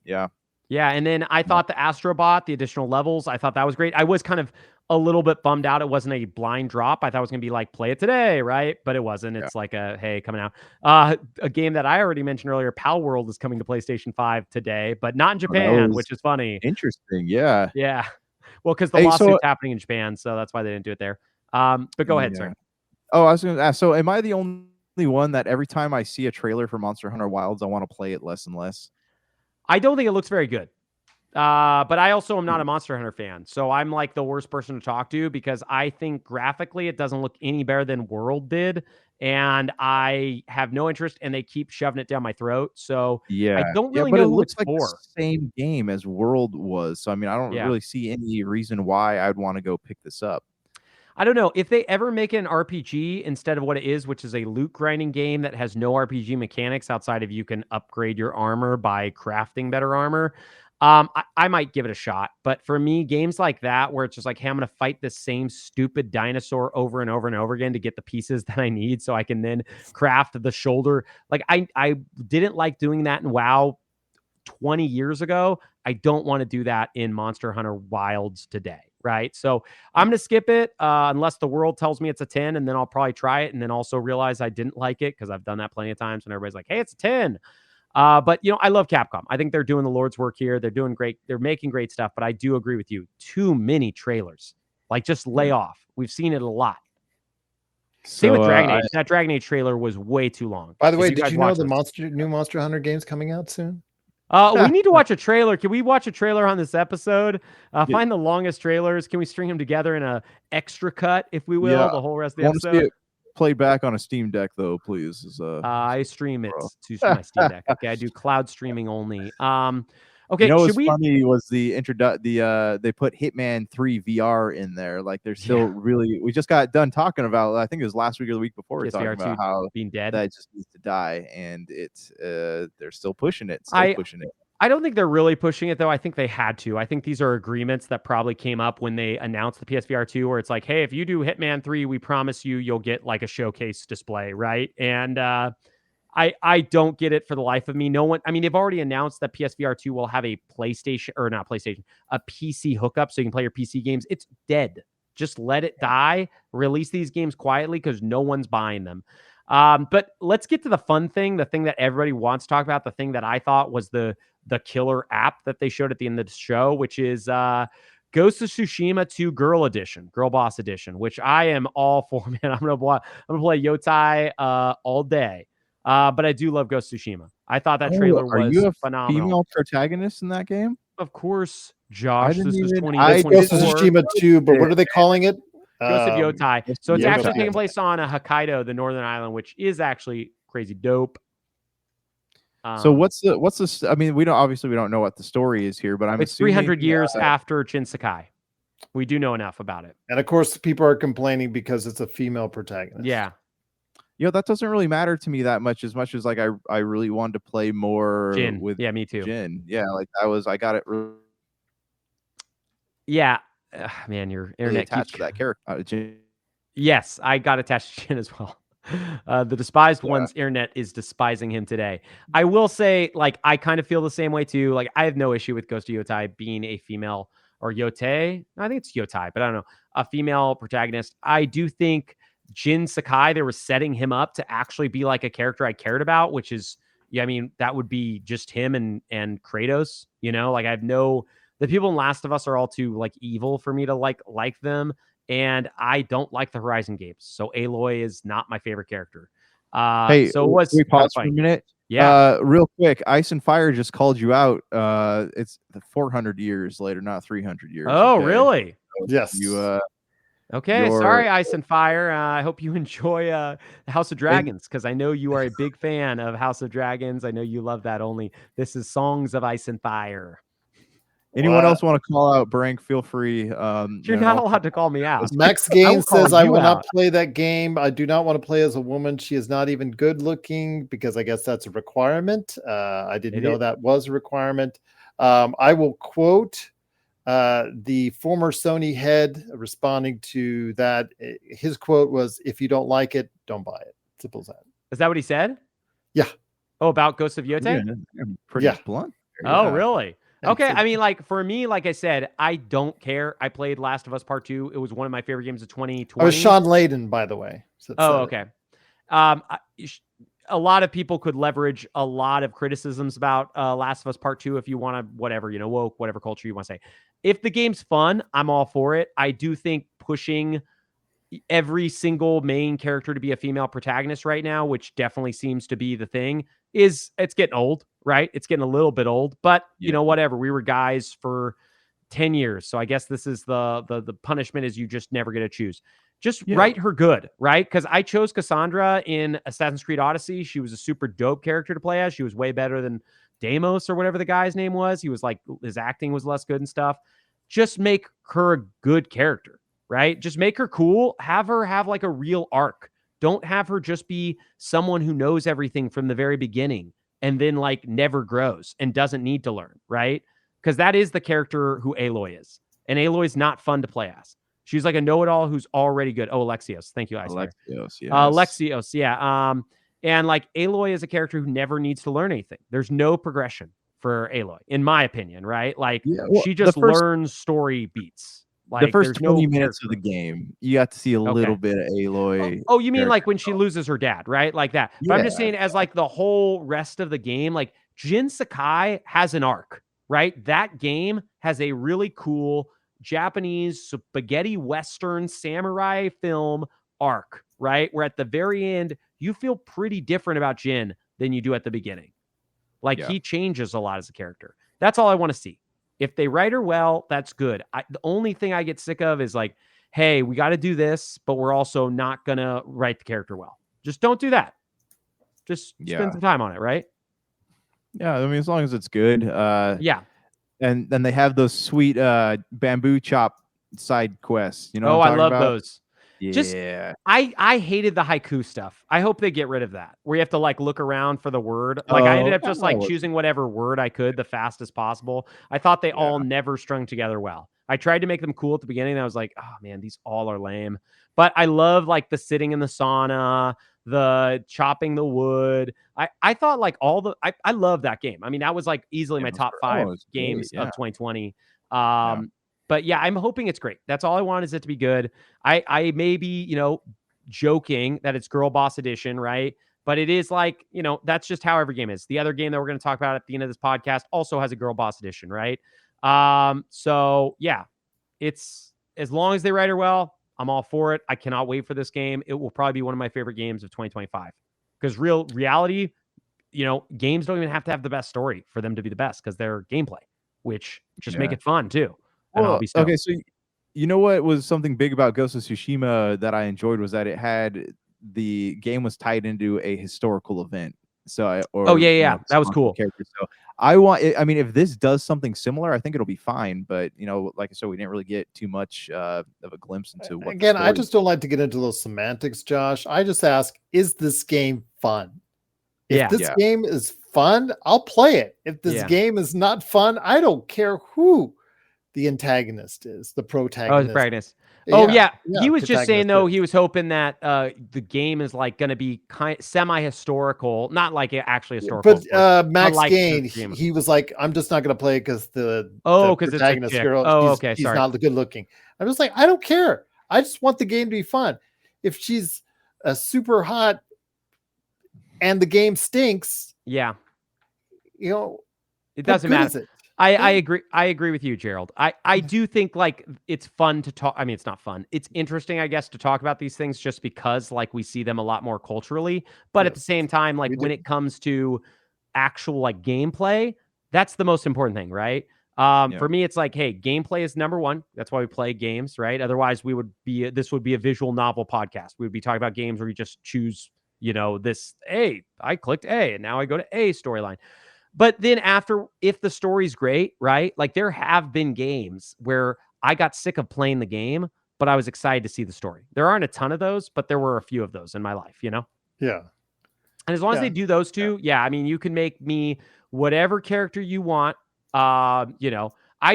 Yeah. And then I thought the Astrobot, the additional levels, I thought that was great. I was kind of a little bit bummed out it wasn't a blind drop. I thought it was going to be play it today, right? But it wasn't. It's hey, coming out. A game that I already mentioned earlier, Pal World, is coming to PlayStation 5 today, but not in Japan, which is funny. Interesting, yeah. Yeah. Well, because the lawsuit's happening in Japan, so that's why they didn't do it there. But go ahead, sir. Oh, I was going to ask, so am I the only one that every time I see a trailer for Monster Hunter Wilds, I want to play it less and less? I don't think it looks very good. But I also am not a Monster Hunter fan, so I'm the worst person to talk to, because I think graphically it doesn't look any better than World did, and I have no interest, and they keep shoving it down my throat. So I don't really know who it's for. The same game as World was, so I mean, I don't really see any reason why I'd want to go pick this up. I don't know if they ever make an RPG instead of what it is, which is a loot grinding game that has no RPG mechanics outside of you can upgrade your armor by crafting better armor. I might give it a shot, but for me, games like that, where it's just hey, I'm going to fight the same stupid dinosaur over and over and over again to get the pieces that I need so I can then craft the shoulder. I didn't like doing that in WoW 20 years ago. I don't want to do that in Monster Hunter Wilds today. Right. So I'm going to skip it unless the world tells me it's a 10, and then I'll probably try it and then also realize I didn't like it, because I've done that plenty of times when everybody's hey, it's a 10. But I love Capcom. I think they're doing the Lord's work here. They're doing great. They're making great stuff, but I do agree with you. Too many trailers. Just lay off. We've seen it a lot. Same with Dragon Age. That Dragon Age trailer was way too long. By the way, did you know the new Monster Hunter game's coming out soon? We need to watch a trailer. Can we watch a trailer on this episode? Find the longest trailers. Can we string them together in a extra cut, if we will, the whole rest of the episode? Play back on a Steam Deck, though, please. I stream it to my Steam Deck. Okay, I do cloud streaming only. Okay, what's funny was they put Hitman 3 VR in there. They're still really. We just got done talking about. I think it was last week or the week before. We were talking about how being dead that just needs to die, and it's they're still pushing it. I don't think they're really pushing it, though. I think they had to. I think these are agreements that probably came up when they announced the PSVR 2, where it's hey, if you do Hitman 3, we promise you'll get a showcase display, right? And I don't get it for the life of me. No one, I mean, they've already announced that PSVR 2 will have a a PC hookup so you can play your PC games. It's dead. Just let it die. Release these games quietly, because no one's buying them. But let's get to the fun thing, the thing that everybody wants to talk about, the thing that I thought was the killer app that they showed at the end of the show, which is Ghost of Tsushima 2 Girl Boss Edition, which I am all for, man. I'm gonna play Yotei all day. But I do love Ghost of Tsushima. I thought that trailer was phenomenal. Are you a female protagonist in that game? Of course, Josh. didn't This is even- It's Ghost of 2024. Tsushima 2, but what are they calling it? Ghost of Yotei. Ghost So of it's actually Yotei. taking place on a Hokkaido, the northern island, which is actually crazy dope. So what's the? I mean, we don't know what the story is here, but I'm it's assuming 300 years after Chin Sakai. We do know enough about it. And of course, people are complaining because it's a female protagonist. Yeah. That doesn't really matter to me that much as like I really wanted to play more Jin. with Yeah, me too. Jin. Yeah, like I got it really Yeah. Man, your internet attached keeps... to that character. Jin. Yes, I got attached to Jin as well. The despised Yeah. one's internet is despising him today. I will say, like, I kind of feel the same way too. Like, I have no issue with Ghost of Yotei being a female, or Yotei. I think it's Yotei, but I don't know. A female protagonist. I do think Jin Sakai, they were setting him up to actually be like a character I cared about, which is, yeah, I mean, that would be just him and Kratos, you know? Like, the people in Last of Us are all too, like, evil for me to like them. And I don't like the Horizon games. So Aloy is not my favorite character. Hey, so it was can we pause kind for of a minute? Yeah. Real quick, Ice and Fire just called you out. It's 400 years later, not 300 years. Oh, okay? really? Yes. You Okay, sorry, Ice and Fire. I hope you enjoy House of Dragons, because I know you are a big fan of House of Dragons. I know you love that only. This is Songs of Ice and Fire. Anyone else want to call out Brank? Feel free. You're not allowed to call me out. Max Gaines says, I will not play that game. I do not want to play as a woman. She is not even good looking, because I guess that's a requirement. I didn't know that was a requirement. I will quote the former Sony head responding to that. His quote was, if you don't like it, don't buy it. Simple as that. Is that what he said? Yeah. Oh, about Ghost of Yotei? Pretty blunt. Oh, really? Okay, I mean, like, for me, like I said, I don't care. I played Last of Us Part 2. It was one of my favorite games of 2020. I was Sean Layden, by the way. Okay. A lot of people could leverage a lot of criticisms about Last of Us Part 2 if you want to, whatever, woke, whatever culture you want to say. If the game's fun, I'm all for it. I do think pushing every single main character to be a female protagonist right now, which definitely seems to be the thing, it's getting old, right? It's getting a little bit old, but whatever. We were guys for 10 years. So I guess this is the punishment is you just never get to choose. Just write her good, right? Because I chose Cassandra in Assassin's Creed Odyssey. She was a super dope character to play as. She was way better than Deimos or whatever the guy's name was. He was like, his acting was less good and stuff. Just make her a good character, right? Just make her cool. Have her have like a real arc. Don't have her just be someone who knows everything from the very beginning and then like never grows and doesn't need to learn, right? Because that is the character who Aloy is. And Aloy's not fun to play as. She's like a know-it-all who's already good. Oh, Alexios. Thank you, Ice. Alexios, yes. Alexios, yeah. And like Aloy is a character who never needs to learn anything. There's no progression for Aloy, in my opinion, right? Like she just learns story beats. Like the first 20 minutes of the game, you got to see a little bit of Aloy. Oh, you mean like when she loses her dad, right? Like that. But I'm just saying as like the whole rest of the game, like Jin Sakai has an arc, right? That game has a really cool Japanese spaghetti Western samurai film arc, right? Where at the very end, you feel pretty different about Jin than you do at the beginning. Like he changes a lot as a character. That's all I want to see. If they write her well, that's good. The only thing I get sick of is like, hey, we got to do this, but we're also not going to write the character well. Just don't do that. Just spend some time on it, right? Yeah, I mean, as long as it's good. Yeah. And then they have those sweet bamboo chop side quests. You know I love those. Yeah. Just, I hated the haiku stuff. I hope they get rid of that, where you have to like look around for the word. Like I ended up just like choosing whatever word I could the fastest possible. I thought they all never strung together well. I tried to make them cool at the beginning. And I was like, oh man, these all are lame. But I love like the sitting in the sauna, the chopping the wood. I thought like I love that game. I mean, that was like easily my top 5 games of 2020. But yeah, I'm hoping it's great. That's all I want is it to be good. I may be, joking that it's Girl Boss Edition, right? But it is like, that's just how every game is. The other game that we're going to talk about at the end of this podcast also has a Girl Boss Edition, right? So yeah, it's as long as they write her well, I'm all for it. I cannot wait for this game. It will probably be one of my favorite games of 2025 because reality, games don't even have to have the best story for them to be the best because they're gameplay. which just make it fun too. And Well, I'll be stoked. okay, so you know what was something big about Ghost of Tsushima that I enjoyed was that the game was tied into a historical event. So That was cool. Character. So I mean, if this does something similar, I think it'll be fine. But like I said, we didn't really get too much of a glimpse into what. Again, I just don't like to get into those semantics, Josh. I just ask, is this game fun? If this game is fun, I'll play it. If this game is not fun, I don't care who the antagonist is, the protagonist. The protagonist. He was just saying though, he was hoping that the game is like going to be semi-historical, not like actually historical. But Max Gain, he was like, I'm just not going to play it because the protagonist girl, she's not good looking. I'm just like, I don't care. I just want the game to be fun. If she's super hot and the game stinks, it doesn't matter. I agree with you, Gerald. I do think like it's fun to talk. I mean, it's not fun. It's interesting, I guess, to talk about these things just because like we see them a lot more culturally. But at the same time, like when it comes to actual like gameplay, that's the most important thing, right? For me, it's like, hey, gameplay is number one. That's why we play games, right? Otherwise, this would be a visual novel podcast. We would be talking about games where you just choose, this A. I clicked A, and now I go to A storyline. But then if the story's great, right? Like there have been games where I got sick of playing the game, but I was excited to see the story. There aren't a ton of those, but there were a few of those in my life, Yeah. And as long as they do those two, I mean, you can make me whatever character you want. I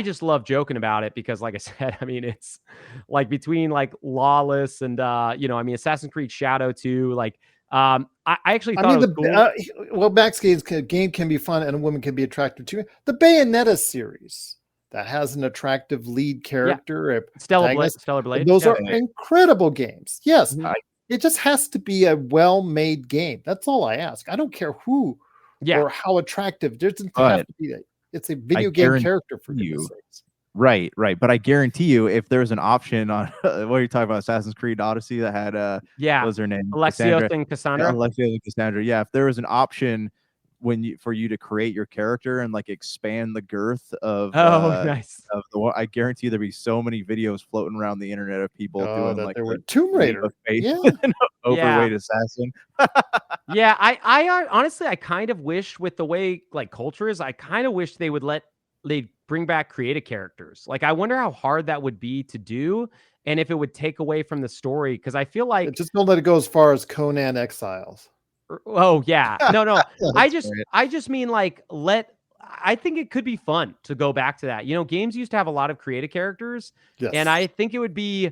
just love joking about it because, like I said, I mean, it's like between like Lawless and, I mean, Assassin's Creed Shadow 2, like, I actually thought it was cool. Max Gain's game can be fun and a woman can be attractive too. The Bayonetta series that has an attractive lead character, Stellar Blade. Those are incredible games. Yes, it just has to be a well-made game. That's all I ask. I don't care who or how attractive. There doesn't have to be that. It's a video game character for you. Right. But I guarantee you, if there's an option on what are you talking about, Assassin's Creed Odyssey that had what was her name? Alexios and Cassandra. Alexios and Cassandra. Yeah, if there was an option for you to create your character and like expand the girth of nice. Of the I guarantee there'd be so many videos floating around the internet of people doing like there were Tomb Raider. Overweight assassin. I honestly I kind of wish with the way like culture is, I kind of wish they'd bring back creative characters. Like, I wonder how hard that would be to do and if it would take away from the story. Because I feel like just don't let it go as far as Conan Exiles. Oh yeah, no. I just mean like I think it could be fun to go back to that. Games used to have a lot of creative characters, and I think it would be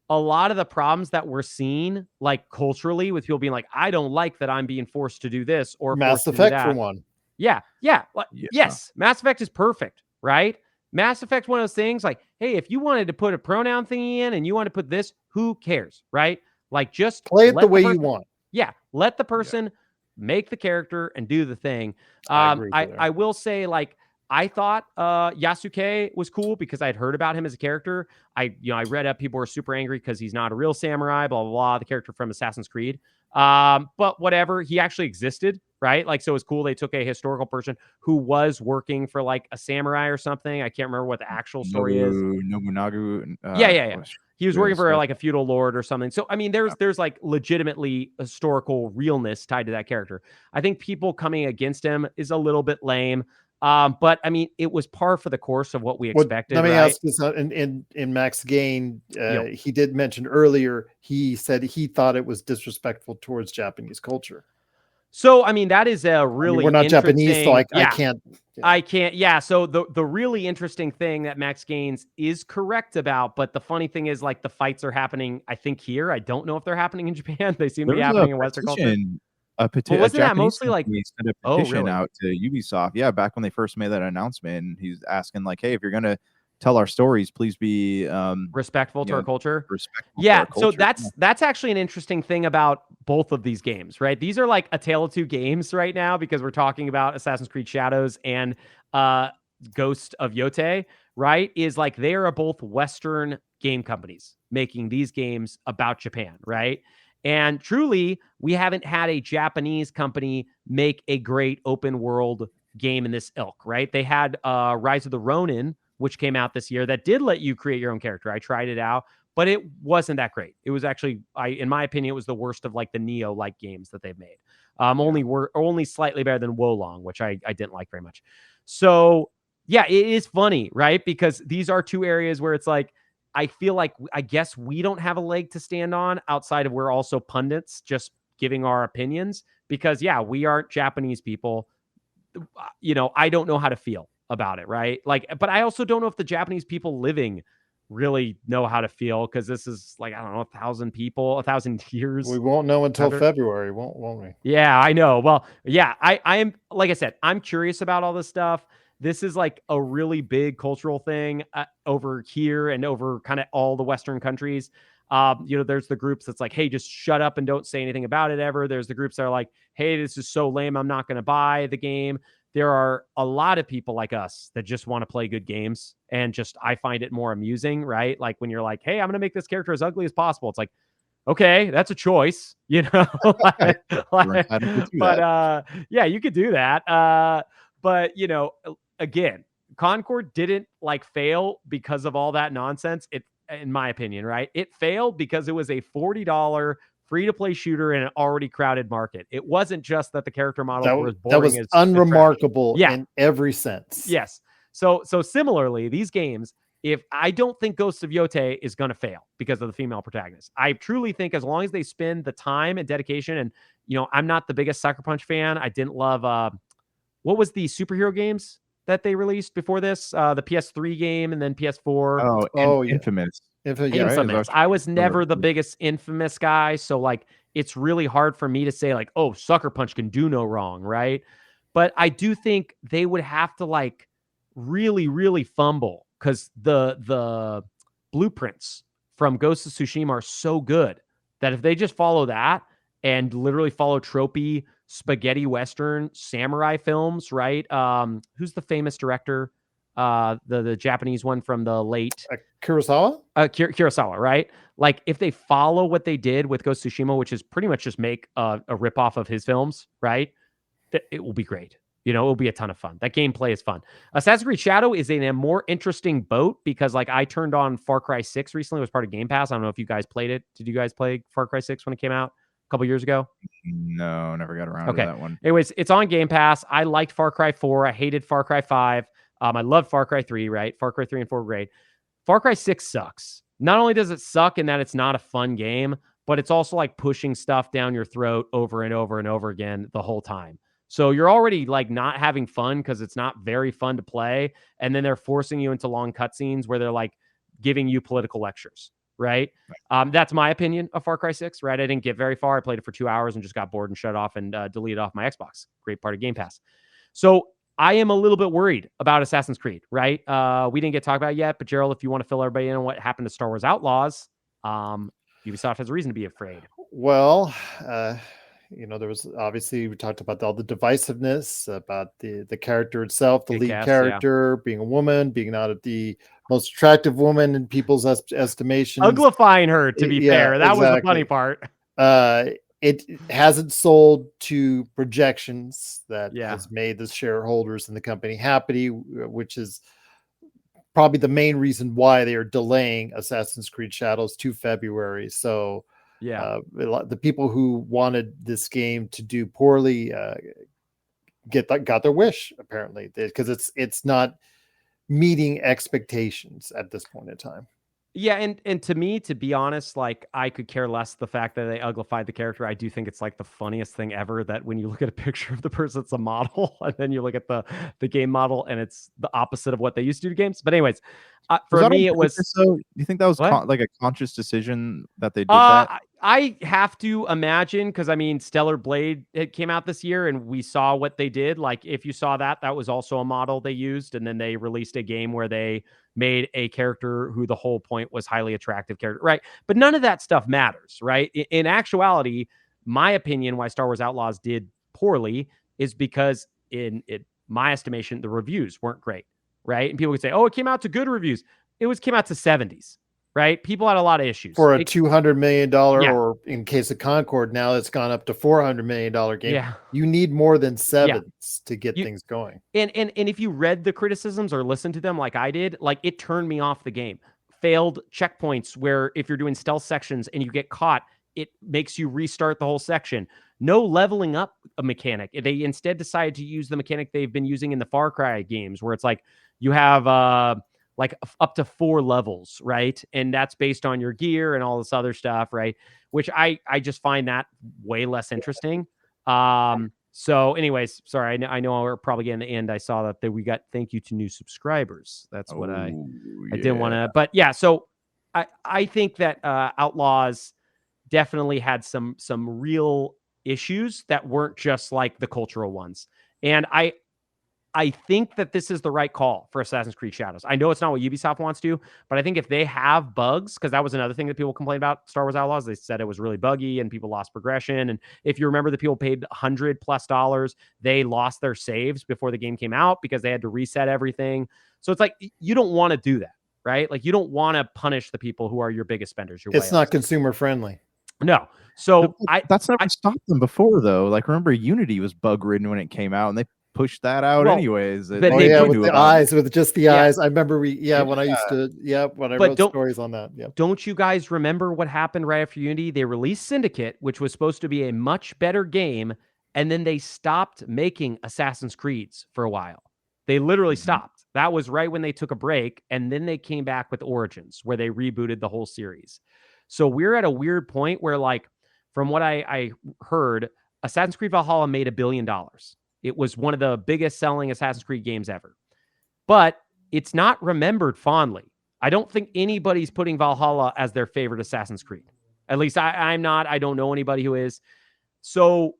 a lot of the problems that we're seeing like culturally with people being like, I don't like that I'm being forced to do this or Mass Effect for one. Yes, Mass Effect is perfect, right? Mass Effect's one of those things like, hey, if you wanted to put a pronoun thingy in and you want to put this, who cares, right? Like, just play it the way you want. Yeah, let the person make the character and do the thing. I will say, like, I thought Yasuke was cool because I'd heard about him as a character. I read up people were super angry because he's not a real samurai, blah, blah, blah, the character from Assassin's Creed. But whatever, he actually existed, right? Like, so it was cool. They took a historical person who was working for like a samurai or something. I can't remember what the actual story is. Nobunaga. He was working for like a feudal lord or something. So, I mean, there's like legitimately historical realness tied to that character. I think people coming against him is a little bit lame. But I mean, it was par for the course of what we expected. Let me ask this: in Max Gain, he did mention earlier. He said he thought it was disrespectful towards Japanese culture. So, I mean, that is a really we're not Japanese, so I can't. I can't. Yeah. So the really interesting thing that Max Gaines is correct about, but the funny thing is, like, the fights are happening, I think, here. I don't know if they're happening in Japan. They seem to be happening in Western culture. Wasn't that mostly like sent a petition out to Ubisoft? Yeah, back when they first made that announcement, he's asking like, "Hey, if you're gonna tell our stories, please be respectful to our culture." Yeah, so that's actually an interesting thing about both of these games, right? These are like a tale of two games right now because we're talking about Assassin's Creed Shadows and Ghost of Yotei, right? Is like they are both Western game companies making these games about Japan, right? And truly, we haven't had a Japanese company make a great open world game in this ilk, right? They had Rise of the Ronin, which came out this year, that did let you create your own character. I tried it out, but it wasn't that great. It was actually, in my opinion, it was the worst of like the Neo-like games that they've made. Only slightly better than Wolong, which I didn't like very much. So yeah, it is funny, right? Because these are two areas where it's like, I feel like, I guess we don't have a leg to stand on outside of we're also pundits just giving our opinions, because yeah, we aren't Japanese people. I don't know how to feel about it, right? Like, but I also don't know if the Japanese people living really know how to feel, because this is like, I don't know, 1,000 people, 1,000 years. We won't know until February, won't we? Yeah, I know. Well, yeah, I am, like I said, I'm curious about all this stuff. This is like a really big cultural thing over here and over kind of all the Western countries. There's the groups that's like, hey, just shut up and don't say anything about it ever. There's the groups that are like, hey, this is so lame, I'm not going to buy the game. There are a lot of people like us that just want to play good games, and just, I find it more amusing, right? Like when you're like, hey, I'm going to make this character as ugly as possible. It's like, okay, that's a choice, but yeah, you could do that. But again, Concord didn't like fail because of all that nonsense. It, in my opinion, right? It failed because it was a $40 free-to-play shooter in an already crowded market. It wasn't just that the character models were as boring. That was unremarkable in every sense. Yes. So similarly, these games, if I don't think Ghosts of Yotei is going to fail because of the female protagonist. I truly think as long as they spend the time and dedication, and I'm not the biggest Sucker Punch fan. I didn't love what was the superhero games that they released before this? The PS3 game and then PS4. Infamous. Infamous. I was never the biggest Infamous guy, so like it's really hard for me to say like, oh, Sucker Punch can do no wrong, right? But I do think they would have to like really, really fumble, because the blueprints from Ghost of Tsushima are so good that if they just follow that and literally follow tropey spaghetti Western samurai films, right? Who's the famous director? The Japanese one from the late Kurosawa? Kurosawa, right? Like if they follow what they did with Ghost of Tsushima, which is pretty much just make a ripoff of his films, right? It will be great. It will be a ton of fun. That gameplay is fun. Assassin's Creed Shadow is in a more interesting boat because like I turned on Far Cry 6 recently. It was part of Game Pass. I don't know if you guys played it. Did you guys play Far Cry 6 when it came out a couple years ago? No, never got around to that one. Anyways, it's on Game Pass. I liked Far Cry 4. I hated Far Cry 5. I loved Far Cry 3, right? Far Cry 3 and 4 were great. Far Cry 6 sucks. Not only does it suck in that it's not a fun game, but it's also like pushing stuff down your throat over and over and over again the whole time. So you're already like not having fun because it's not very fun to play. And then they're forcing you into long cutscenes where they're like giving you political lectures, right? That's my opinion of Far Cry 6, right? I didn't get very far. I played it for 2 hours and just got bored and shut off and deleted off my Xbox. Great part of Game Pass. So I am a little bit worried about Assassin's Creed, right? We didn't get talked about it yet, but Gerald, if you want to fill everybody in on what happened to Star Wars Outlaws, Ubisoft has a reason to be afraid. Well, there was obviously, we talked about all the divisiveness about the character itself, the lead character being a woman, being not the most attractive woman in people's estimation. Uglifying her, to be fair. That was the funny part. It hasn't sold to projections that has made the shareholders in the company happy, which is probably the main reason why they are delaying Assassin's Creed Shadows to February. So the people who wanted this game to do poorly got their wish, apparently, because it's not meeting expectations at this point in time. Yeah, and to me, to be honest, like I could care less the fact that they uglified the character. I do think it's like the funniest thing ever that when you look at a picture of the person, it's a model, and then you look at the game model, and it's the opposite of what they used to do to games. But anyways, for me, it was. So do you think that was like a conscious decision that they did that? I have to imagine, because I mean, Stellar Blade, it came out this year, and we saw what they did. Like, if you saw that was also a model they used, and then they released a game where they made a character who the whole point was highly attractive character, right? But none of that stuff matters, right? In actuality, my opinion, why Star Wars Outlaws did poorly is because in my estimation, the reviews weren't great, right? And people would say, oh, it came out to good reviews. It came out to 70s, right? People had a lot of issues. For a $200 million, Yeah. or in case of Concord, now it's gone up to $400 million game. Yeah. You need more than sevens to get things going. And if you read the criticisms or listened to them like I did, like it turned me off the game. Failed checkpoints where if you're doing stealth sections and you get caught, it makes you restart the whole section. No leveling up a mechanic. They instead decided to use the mechanic they've been using in the Far Cry games, where it's like you have like up to 4 levels, right? And that's based on your gear and all this other stuff, right? Which I just find that way less interesting. So anyways, sorry, I know we're probably getting the end. I saw that we got thank you to new subscribers. That's what I didn't want to, but yeah, so I think that Outlaws definitely had some real issues that weren't just like the cultural ones. And I think that this is the right call for Assassin's Creed Shadows. I know it's not what Ubisoft wants to, but I think if they have bugs, because that was another thing that people complained about Star Wars Outlaws, they said it was really buggy and people lost progression. And if you remember, the people paid $100+, they lost their saves before the game came out because they had to reset everything. So it's like, you don't want to do that, right? Like, you don't want to punish the people who are your biggest spenders. It's not consumer friendly. No. So that's never stopped them before, though. Like, remember, Unity was bug ridden when it came out, and they pushed that out anyways. But with the eyes, with just the eyes. I remember when I used to, when I wrote stories on that. Yeah. Don't you guys remember what happened right after Unity? They released Syndicate, which was supposed to be a much better game, and then they stopped making Assassin's Creeds for a while. They literally stopped. That was right when they took a break, and then they came back with Origins, where they rebooted the whole series. So we're at a weird point where, like, from what I heard, Assassin's Creed Valhalla made $1 billion. It was one of the biggest selling Assassin's Creed games ever. But it's not remembered fondly. I don't think anybody's putting Valhalla as their favorite Assassin's Creed. At least I'm not. I don't know anybody who is. So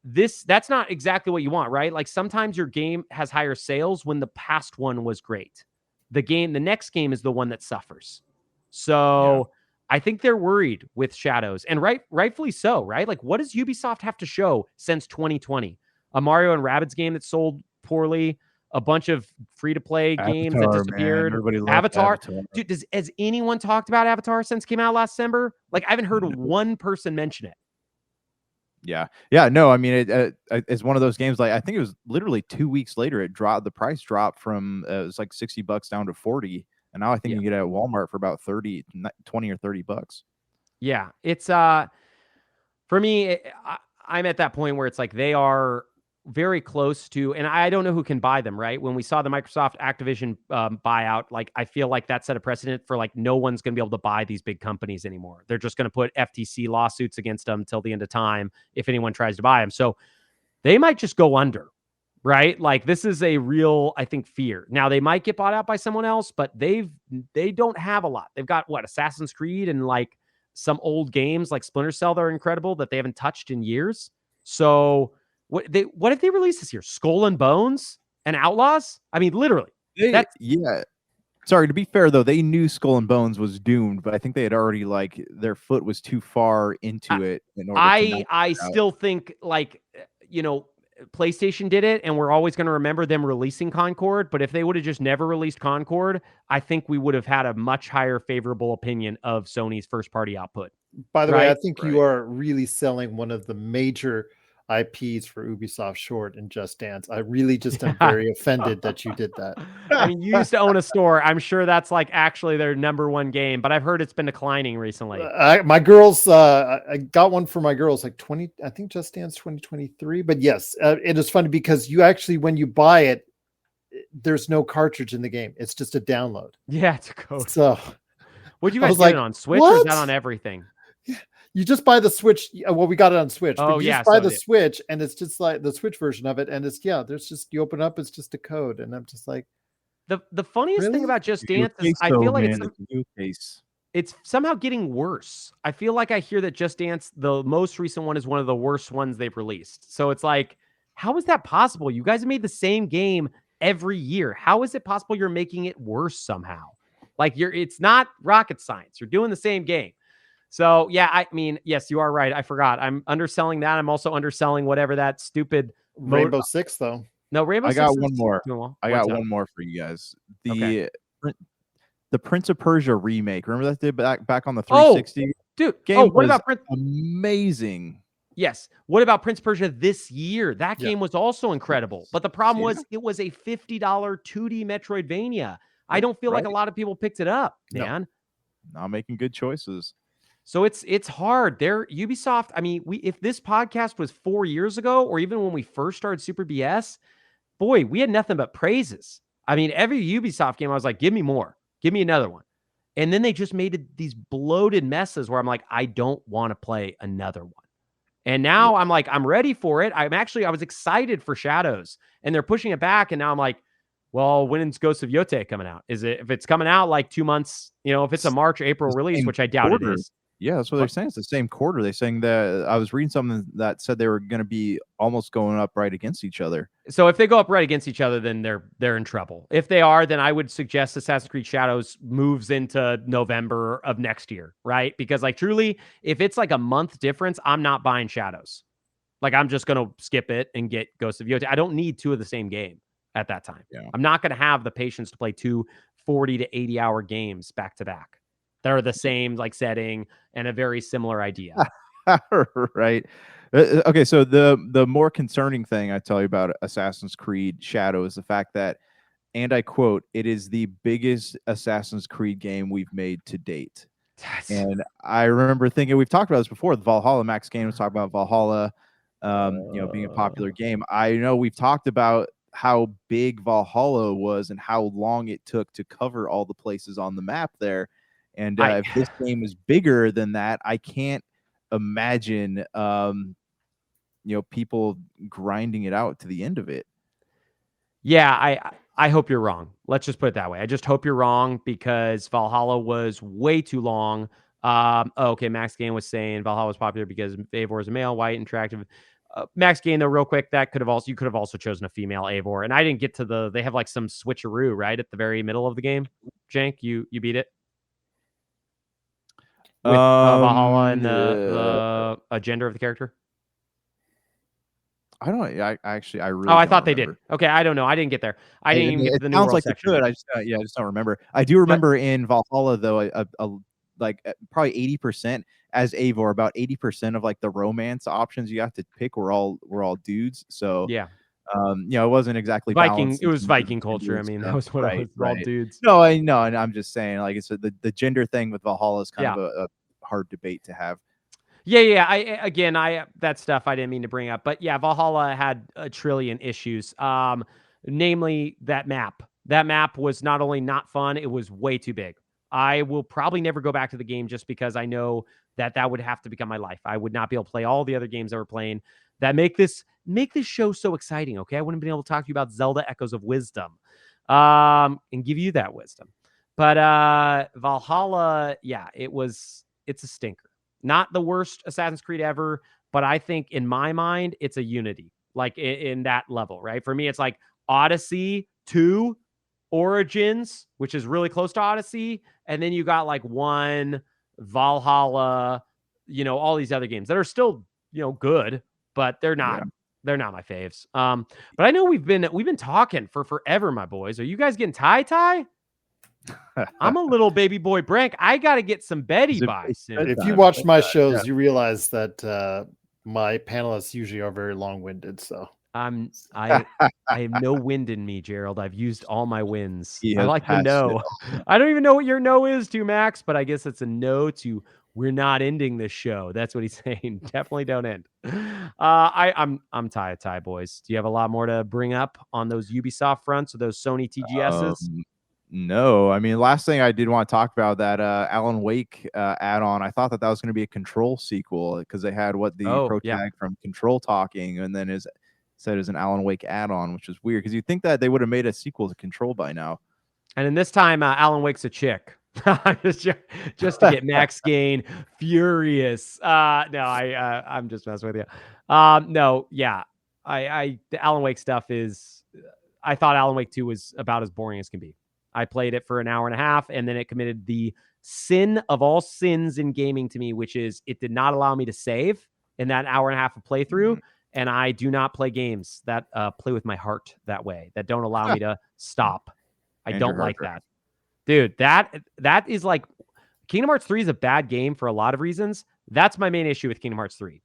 that's not exactly what you want, right? Like, sometimes your game has higher sales when the past one was great. The next game is the one that suffers. So I think they're worried with Shadows, and rightfully so, right? Like, what does Ubisoft have to show since 2020? A Mario and Rabbids game that sold poorly, a bunch of free-to-play games that disappeared. Avatar. Dude, has anyone talked about Avatar since it came out last December? Like, I haven't heard one person mention it. Yeah. No, I mean, it's one of those games. Like, I think it was literally 2 weeks later, the price dropped from it was like $60 down to 40, and now I think you can get it at Walmart for about 20 or $30. Yeah, it's for me, I'm at that point where it's like they are very close to, and I don't know who can buy them, right? When we saw the Microsoft Activision buyout, like, I feel like that set a precedent for, like, no one's going to be able to buy these big companies anymore. They're just going to put FTC lawsuits against them till the end of time if anyone tries to buy them. So they might just go under, right? Like, this is a real, I think, fear. Now, they might get bought out by someone else, but they don't have a lot. They've got Assassin's Creed and like some old games like Splinter Cell that are incredible that they haven't touched in years. So what did they release this year? Skull and Bones and Outlaws? I mean, literally. Sorry, to be fair, though, they knew Skull and Bones was doomed, but I think they had already, like, their foot was too far into it in order I still think, like, PlayStation did it, and we're always going to remember them releasing Concord, but if they would have just never released Concord, I think we would have had a much higher favorable opinion of Sony's first-party output. By the way, I think you are really selling one of the major IPs for Ubisoft short in Just Dance. I really just am very offended that you did that. I mean, you used to own a store. I'm sure that's like actually their #1 game, but I've heard it's been declining recently. My girls, I got one for my girls, like I think Just Dance 2023. But yes, it is funny because you actually, when you buy it, there's no cartridge in the game. It's just a download. Yeah, it's a code. So would you guys get it on Switch or is that on everything? Yeah. You just buy the Switch. Well, we got it on Switch. Oh, but you just buy the Switch, and it's just like the Switch version of it. And it's, there's just, you open up, it's just a code. And I'm just like, the funniest thing about Just Dance is I feel like it's somehow getting worse. I feel like I hear that Just Dance, the most recent one, is one of the worst ones they've released. So it's like, how is that possible? You guys have made the same game every year. How is it possible you're making it worse somehow? Like, it's not rocket science. You're doing the same game. So, yeah, I mean, yes, you are right. I forgot. I'm underselling that. I'm also underselling whatever that stupid Rainbow Six, though. No, Rainbow Six. I got one more. I got one more for you guys. the Prince of Persia remake. Remember that did back on the 360? Dude. Game What was about Prince? Amazing. Yes. What about Prince of Persia this year? That game was also incredible. But the problem was it was a $50 2D Metroidvania. I don't feel like a lot of people picked it up, man. Not making good choices. So it's hard. Ubisoft, I mean, if this podcast was 4 years ago, or even when we first started Super BS, boy, we had nothing but praises. I mean, every Ubisoft game, I was like, give me more. Give me another one. And then they just made these bloated messes where I'm like, I don't want to play another one. And now I'm like, I'm ready for it. I was excited for Shadows, and they're pushing it back. And now I'm like, well, when's Ghost of Yotei coming out? If it's coming out like 2 months, if it's a March, April release, which I doubt it is. Yeah, that's what they're saying. It's the same quarter. They're saying that I was reading something that said they were going to be almost going up right against each other. So if they go up right against each other, then they're in trouble. If they are, then I would suggest Assassin's Creed Shadows moves into November of next year, right? Because like truly, if it's like a month difference, I'm not buying Shadows. Like I'm just going to skip it and get Ghost of Yotei. I don't need two of the same game at that time. Yeah. I'm not going to have the patience to play 2 40 to 80 hour games back to back. They're the same like setting and a very similar idea. Right. Okay, so the more concerning thing I tell you about Assassin's Creed Shadow is the fact that, and I quote, it is the biggest Assassin's Creed game we've made to date. And I remember thinking, we've talked about this before, the Valhalla. Max Gain was talking about Valhalla, being a popular game. I know we've talked about how big Valhalla was and how long it took to cover all the places on the map there. And if this game is bigger than that, I can't imagine, people grinding it out to the end of it. Yeah, I hope you're wrong. Let's just put it that way. I just hope you're wrong, because Valhalla was way too long. Okay, Max Gain was saying Valhalla was popular because Eivor is a male, white, attractive. Max Gain, though, real quick, you could have also chosen a female Eivor, and I didn't get to they have like some switcheroo right at the very middle of the game. Jank, you beat it with Valhalla and the gender of the character. I don't. I really. I thought they did. Okay, I don't know. I didn't get there. I didn't even get to the new world like section. It could. I just don't remember. I do remember in Valhalla though, probably 80% as Eivor, about 80% of like the romance options you have to pick were all dudes. So yeah, it wasn't exactly Viking. It was Viking culture. I mean, that was what it was. All dudes. No, I know, and I'm just saying, like, it's the gender thing with Valhalla is kind of a hard debate to have. Yeah. That stuff I didn't mean to bring up, but yeah, Valhalla had a trillion issues. Namely that map. That map was not only not fun, it was way too big. I will probably never go back to the game just because I know that would have to become my life. I would not be able to play all the other games that we're playing that make this show so exciting. Okay, I wouldn't have been able to talk to you about Zelda Echoes of Wisdom, and give you that wisdom. But Valhalla, yeah, it's a stinker. Not the worst Assassin's Creed ever, but I think in my mind, it's a Unity, like in that level, right? For me, it's like Odyssey 2, Origins, which is really close to Odyssey, and then you got like 1, Valhalla, all these other games that are still, good, but they're not my faves. But I know we've been talking for forever, my boys. Are you guys getting tie? I'm a little baby boy Brank. I got to get some Betty by soon. If you watch my shows, you realize that my panelists usually are very long-winded. So I have no wind in me, Gerald. I've used all my wins. I like the no. I don't even know what your no is to, Max, but I guess it's a no to we're not ending this show. That's what he's saying. Definitely don't end. I'm tie, boys. Do you have a lot more to bring up on those Ubisoft fronts or those Sony TGSs? No, I mean, last thing I did want to talk about that Alan Wake add-on. I thought that was going to be a Control sequel because they had protag from Control talking, and then said it was an Alan Wake add-on, which is weird because you'd think that they would have made a sequel to Control by now. And in this time, Alan Wake's a chick. just to get Max Gain furious. No, I'm just messing with you. No, yeah, the Alan Wake stuff is. I thought Alan Wake 2 was about as boring as can be. I played it for an hour and a half, and then it committed the sin of all sins in gaming to me, which is it did not allow me to save in that hour and a half of playthrough. And I do not play games that play with my heart that way, that don't allow me to stop. I don't like that. Dude, that is like Kingdom Hearts 3 is a bad game for a lot of reasons. That's my main issue with Kingdom Hearts 3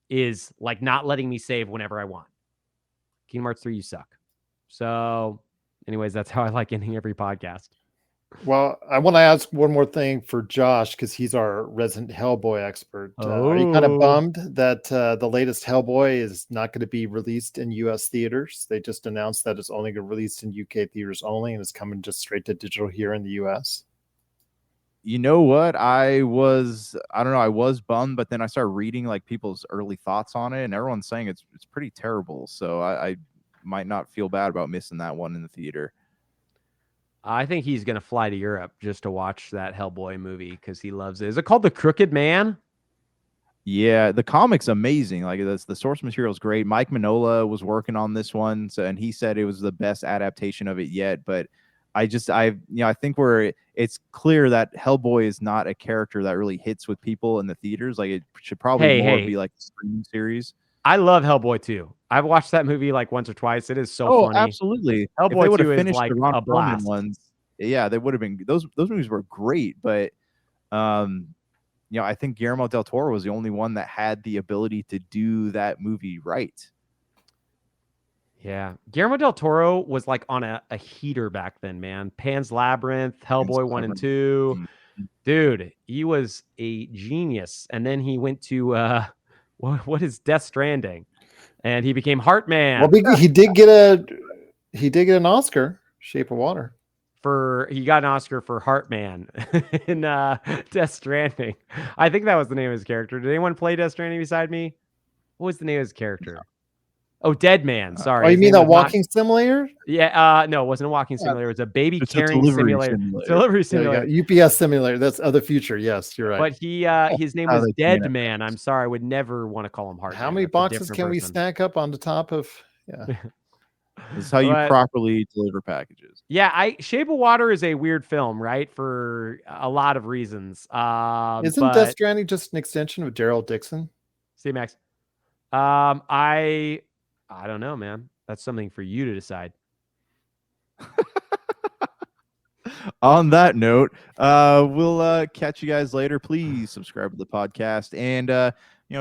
is like not letting me save whenever I want. Kingdom Hearts 3, you suck. So, anyways, that's how I like ending every podcast. Well, I want to ask one more thing for Josh because he's our resident Hellboy expert. Are you kind of bummed that the latest Hellboy is not going to be released in U.S. theaters? They just announced that it's only going to be released in UK theaters only, and it's coming just straight to digital here in the U.S. You know what? I was bummed, but then I started reading like people's early thoughts on it, and everyone's saying it's pretty terrible. So I might not feel bad about missing that one in the theater. I think he's going to fly to Europe just to watch that Hellboy movie because he loves it. Is it called The Crooked Man? Yeah, the comic's amazing. Like the source material is great. Mike Mignola was working on this one, and he said it was the best adaptation of it yet. But I think it's clear that Hellboy is not a character that really hits with people in the theaters. Like it should probably be like a streaming series. I love Hellboy 2. I've watched that movie like once or twice. It is so funny. Absolutely. Hellboy 2 is like a blast. Ones, yeah, they would have been those movies were great, but I think Guillermo del Toro was the only one that had the ability to do that movie right. Yeah. Guillermo del Toro was like on a heater back then, man. Pan's Labyrinth, Hellboy 1 and 2. Mm-hmm. Dude, he was a genius. And then he went to what is Death Stranding? And he became Heartman. Well, he did get an Oscar, Shape of Water. He got an Oscar for Heartman in Death Stranding. I think that was the name of his character. Did anyone play Death Stranding beside me? What was the name of his character? No. Oh, Dead Man. Sorry. Oh, you mean that walking simulator? Yeah. No, it wasn't a walking simulator. It was a baby carrying simulator. Delivery simulator. UPS simulator. That's other future. Yes, you're right. But his name was Dead Man. I'm sorry. I would never want to call him Heartman. How many boxes can we stack up on the top of? Yeah. This is how you properly deliver packages. Yeah, Shape of Water is a weird film, right? For a lot of reasons. Isn't Death Stranding just an extension of Gerald Dixon? See, Max. I don't know, man. That's something for you to decide. On that note, we'll catch you guys later. Please subscribe to the podcast and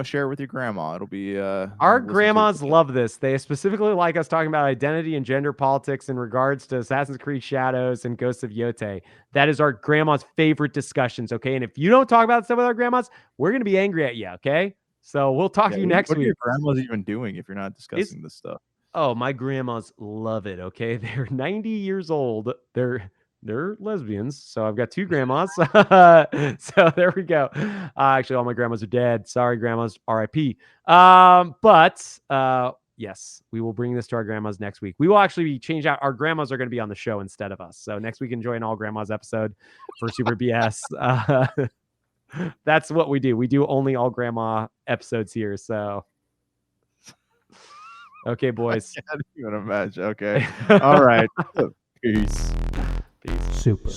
share it with your grandma. It'll be our grandmas love this. They specifically like us talking about identity and gender politics in regards to Assassin's Creed Shadows and Ghosts of Yotei. That is our grandma's favorite discussions. Okay, and if you don't talk about stuff with our grandmas, we're gonna be angry at you. Okay. So we'll talk to you next week. What are your grandmas even doing if you're not discussing this stuff? Oh, my grandmas love it. Okay, they're 90 years old. They're lesbians. So I've got two grandmas. So there we go. Actually, all my grandmas are dead. Sorry, grandmas. R.I.P. But yes, we will bring this to our grandmas next week. We will actually change out. Our grandmas are going to be on the show instead of us. So next week, enjoy an all grandmas episode for Super BS. That's what we do. We do only all grandma episodes here. So, okay, boys. I can't even imagine. Okay. All right. Peace. Super.